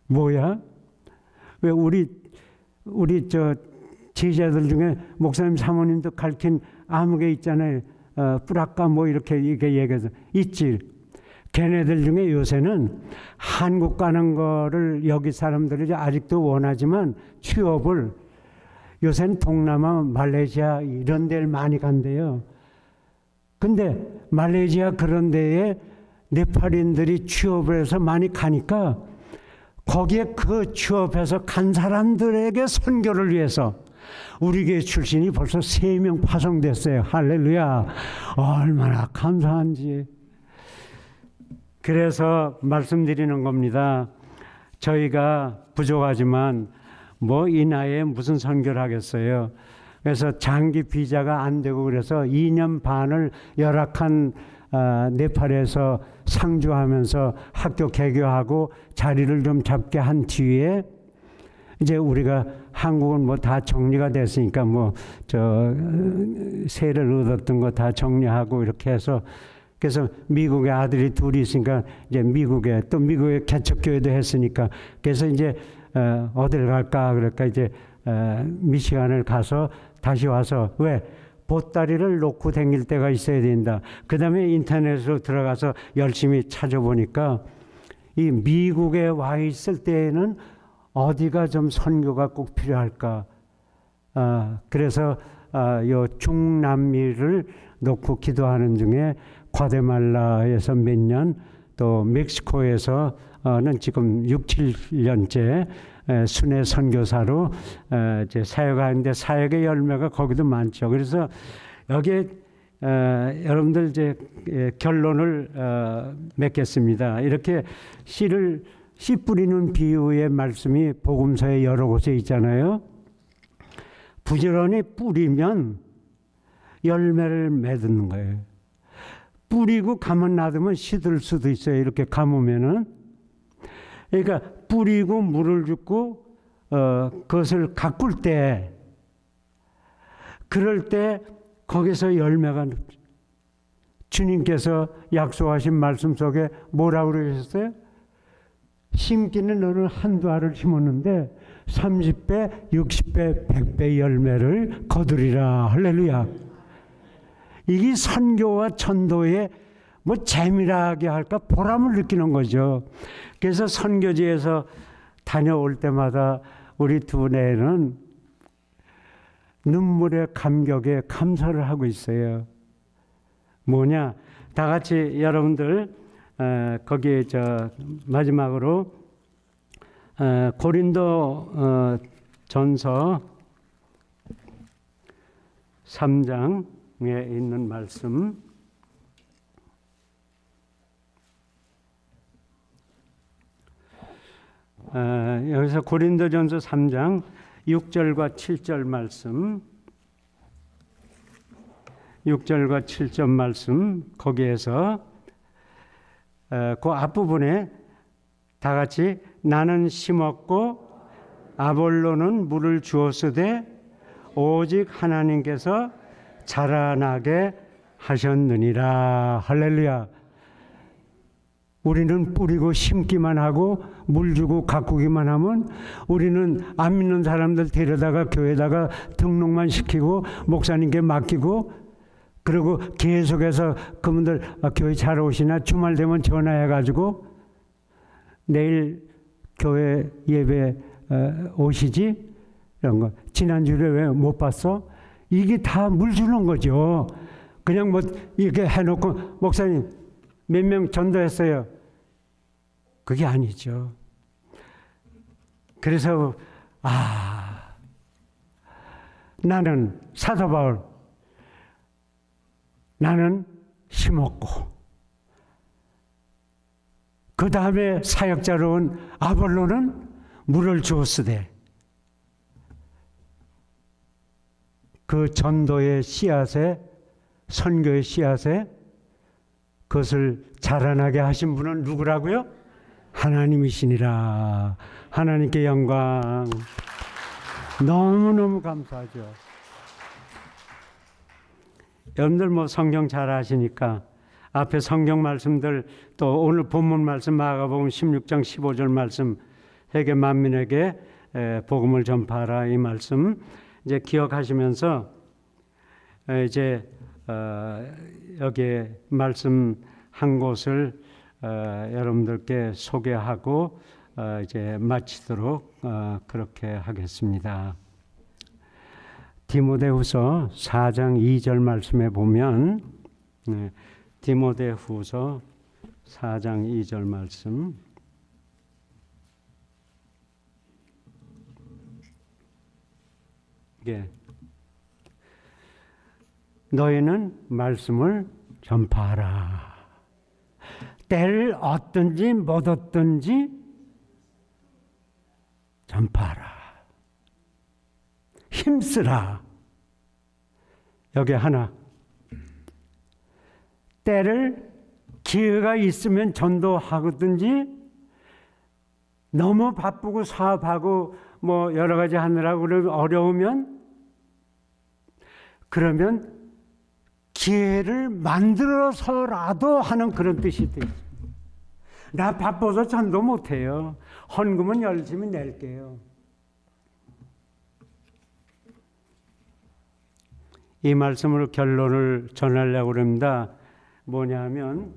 뭐야? 왜 우리 제자들 중에 목사님 사모님도 가르친 아무개 있잖아요. 뿌락가 뭐 이렇게 얘기해서 있지. 걔네들 중에 요새는 한국 가는 거를 여기 사람들이 아직도 원하지만 취업을 요새는 동남아, 말레이시아 이런 데를 많이 간대요. 근데 말레이시아 그런 데에 네팔인들이 취업을 해서 많이 가니까 거기에 그 취업해서 간 사람들에게 선교를 위해서 우리 교회 출신이 벌써 3명 파송됐어요. 할렐루야. 얼마나 감사한지. 그래서 말씀드리는 겁니다. 저희가 부족하지만 뭐 이 나이에 무슨 선교를 하겠어요. 그래서 장기 비자가 안 되고 그래서 2년 반을 열악한 네팔에서 상주하면서 학교 개교하고 자리를 좀 잡게 한 뒤에 이제 우리가 한국은 뭐 다 정리가 됐으니까 뭐 세를 얻었던 거 다 정리하고 이렇게 해서 그래서 미국에 아들이 둘이 있으니까 이제 미국에 또 미국에 개척교회도 했으니까 그래서 이제 어딜 갈까 그럴까 이제 미시간을 가서 다시 와서 왜 보따리를 놓고 다닐 때가 있어야 된다. 그 다음에 인터넷으로 들어가서 열심히 찾아보니까 이 미국에 와 있을 때에는 어디가 좀 선교가 꼭 필요할까. 그래서 요 중남미를 놓고 기도하는 중에 과테말라에서 몇 년, 또 멕시코에서는 지금 6, 7년째 순회 선교사로 이제 사역하는데 사역의 열매가 거기도 많죠. 그래서 여기에 여러분들 이제 결론을 맺겠습니다. 이렇게 씨 뿌리는 비유의 말씀이 복음서에 여러 곳에 있잖아요. 부지런히 뿌리면 열매를 맺는 거예요. 뿌리고 가만 놔두면 시들 수도 있어요. 이렇게 감으면은. 그러니까 뿌리고 물을 줍고 그것을 가꿀 때 그럴 때 거기서 열매가 주님께서 약속하신 말씀 속에 뭐라고 그러셨어요? 심기는 너는 한두 알을 심었는데 30배, 60배, 100배 열매를 거두리라. 할렐루야. 이게 선교와 전도의 뭐 재미라게 할까 보람을 느끼는 거죠. 그래서 선교지에서 다녀올 때마다 우리 두뇌는 눈물의 감격에 감사를 하고 있어요. 뭐냐? 다 같이 여러분들 거기에 마지막으로 고린도 전서 3장에 있는 말씀 여기서 고린도전서 3장 6절과 7절 말씀 6절과 7절 말씀 거기에서 그 앞부분에 다 같이 나는 심었고 아볼로는 물을 주었으되 오직 하나님께서 자라나게 하셨느니라. 할렐루야. 우리는 뿌리고 심기만 하고 물 주고 가꾸기만 하면 우리는 안 믿는 사람들 데려다가 교회에다가 등록만 시키고 목사님께 맡기고 그리고 계속해서 그분들 교회 잘 오시나 주말 되면 전화해가지고 내일 교회 예배 오시지? 이런 거. 지난주에 왜 못 봤어? 이게 다 물 주는 거죠. 그냥 뭐 이렇게 해놓고 목사님 몇 명 전도했어요. 그게 아니죠. 그래서 나는 사도 바울 나는 심었고 그 다음에 사역자로 온 아볼로는 물을 주었으되 그 전도의 씨앗에 선교의 씨앗에 그것을 자라나게 하신 분은 누구라고요? 하나님이시니라. 하나님께 영광. 너무너무 감사하죠. 여러분들 뭐 성경 잘 아시니까 앞에 성경 말씀들 또 오늘 본문 말씀 마가복음 16장 15절 말씀 세계 만민에게 복음을 전파하라 이 말씀 이제 기억하시면서 이제 여기에 말씀 한 곳을 여러분들께 소개하고 이제 마치도록 그렇게 하겠습니다. 디모데후서 4장 2절 말씀에 보면 디모데후서 4장 2절 말씀 너희는 말씀을 전파하라. 때를 얻든지 못 얻든지 전파하라. 힘쓰라. 여기 하나. 때를 기회가 있으면 전도하든지 너무 바쁘고 사업하고 뭐 여러 가지 하느라고 어려우면 그러면 기회를 만들어서라도 하는 그런 뜻이 있습니다. 나 바빠서 전도 못해요. 헌금은 열심히 낼게요. 이 말씀으로 결론을 전하려고 합니다. 뭐냐면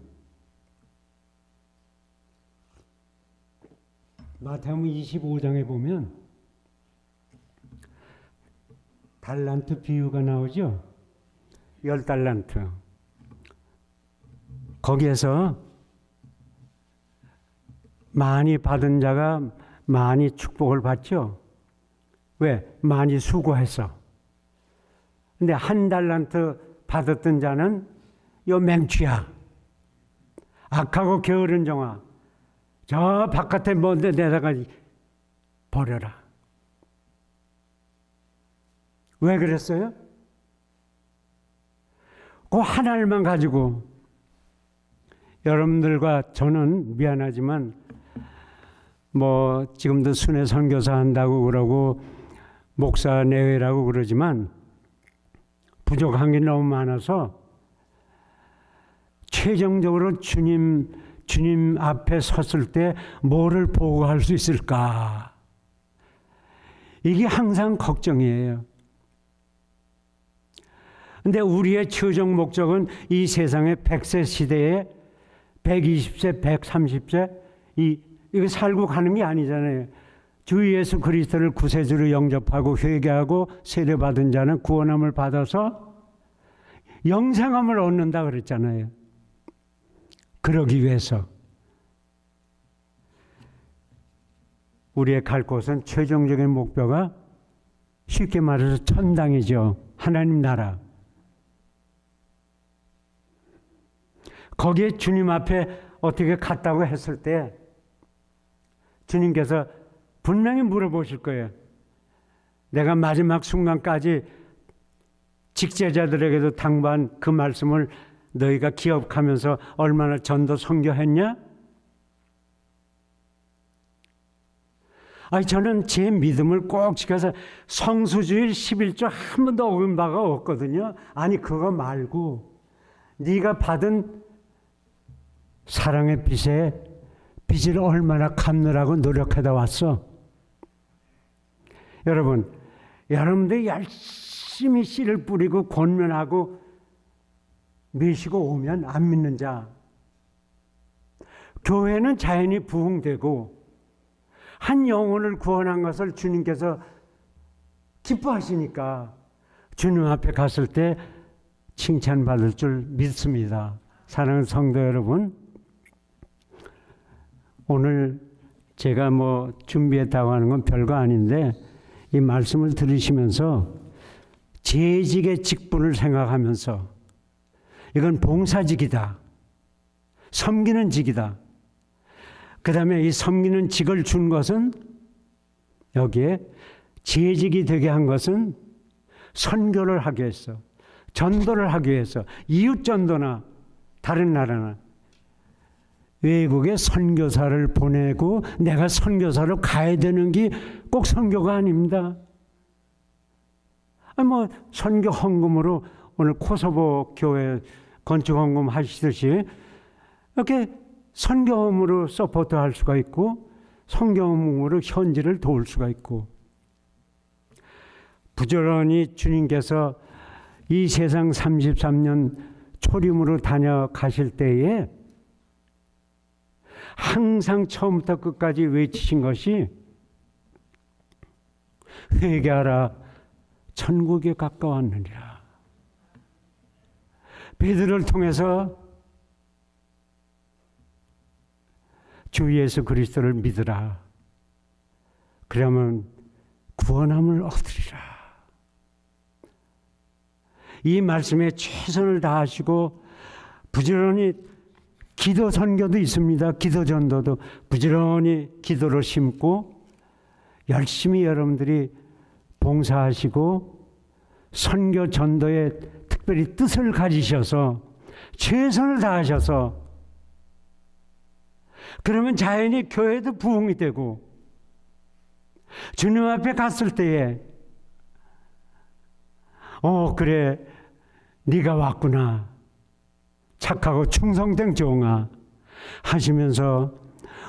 마태복음 25장에 보면 달란트 비유가 나오죠. 10달란트. 거기에서 많이 받은 자가 많이 축복을 받죠. 왜? 많이 수고해서. 근데 1달란트 받았던 자는 요 맹취야. 악하고 게으른 종아. 저 바깥에 먼데 내다가 버려라. 왜 그랬어요? 그 하나만 가지고 여러분들과 저는 미안하지만 뭐 지금도 순회 선교사 한다고 그러고 목사 내외라고 그러지만 부족한 게 너무 많아서 최종적으로 주님 앞에 섰을 때 뭐를 보고할 수 있을까? 이게 항상 걱정이에요. 근데 우리의 최종 목적은 이 세상의 100세 시대에 120세, 130세 이거 살고 가는 게 아니잖아요. 주 예수 그리스도를 구세주로 영접하고 회개하고 세례받은 자는 구원함을 받아서 영생함을 얻는다 그랬잖아요. 그러기 위해서 우리의 갈 곳은 최종적인 목표가 쉽게 말해서 천당이죠. 하나님 나라. 거기에 주님 앞에 어떻게 갔다고 했을 때 주님께서 분명히 물어보실 거예요. 내가 마지막 순간까지 직제자들에게도 당부한 그 말씀을 너희가 기억하면서 얼마나 전도 선교했냐? 아니 저는 제 믿음을 꼭 지켜서 성수주일 11조 한 번도 어긴 바가 없거든요. 아니 그거 말고 네가 받은 사랑의 빚을 얼마나 갚느라고 노력하다 왔어. 여러분, 여러분들이 열심히 씨를 뿌리고 권면하고 미시고 오면 안 믿는 자, 교회는 자연히 부흥되고 한 영혼을 구원한 것을 주님께서 기뻐하시니까 주님 앞에 갔을 때 칭찬받을 줄 믿습니다. 사랑하는 성도 여러분, 오늘 제가 뭐 준비했다고 하는 건 별거 아닌데 이 말씀을 들으시면서 재직의 직분을 생각하면서 이건 봉사직이다. 섬기는 직이다. 그 다음에 이 섬기는 직을 준 것은 여기에 재직이 되게 한 것은 선교를 하기 위해서, 전도를 하기 위해서, 이웃전도나 다른 나라나 외국에 선교사를 보내고 내가 선교사로 가야 되는 게 꼭 선교가 아닙니다. 뭐 선교 헌금으로 오늘 코소보 교회 건축 헌금 하시듯이 이렇게 선교험으로 서포트할 수가 있고 선교험으로 현지를 도울 수가 있고 부지런히 주님께서 이 세상 33년 초림으로 다녀가실 때에 항상 처음부터 끝까지 외치신 것이 회개하라 천국에 가까웠느니라. 베드로를 통해서 주 예수 그리스도를 믿으라. 그러면 구원함을 얻으리라. 이 말씀에 최선을 다하시고 부지런히 기도 선교도 있습니다. 기도 전도도 부지런히 기도로 심고 열심히 여러분들이 봉사하시고 선교 전도에 특별히 뜻을 가지셔서 최선을 다하셔서 그러면 자연히 교회도 부흥이 되고 주님 앞에 갔을 때에 그래 네가 왔구나 착하고 충성된 종아 하시면서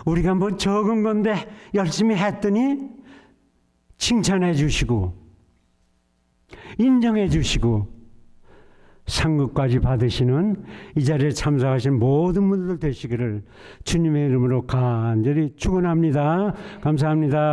우리가 뭐 적은 건데 열심히 했더니 칭찬해 주시고 인정해 주시고 상급까지 받으시는 이 자리에 참석하신 모든 분들 되시기를 주님의 이름으로 간절히 축원합니다. 감사합니다.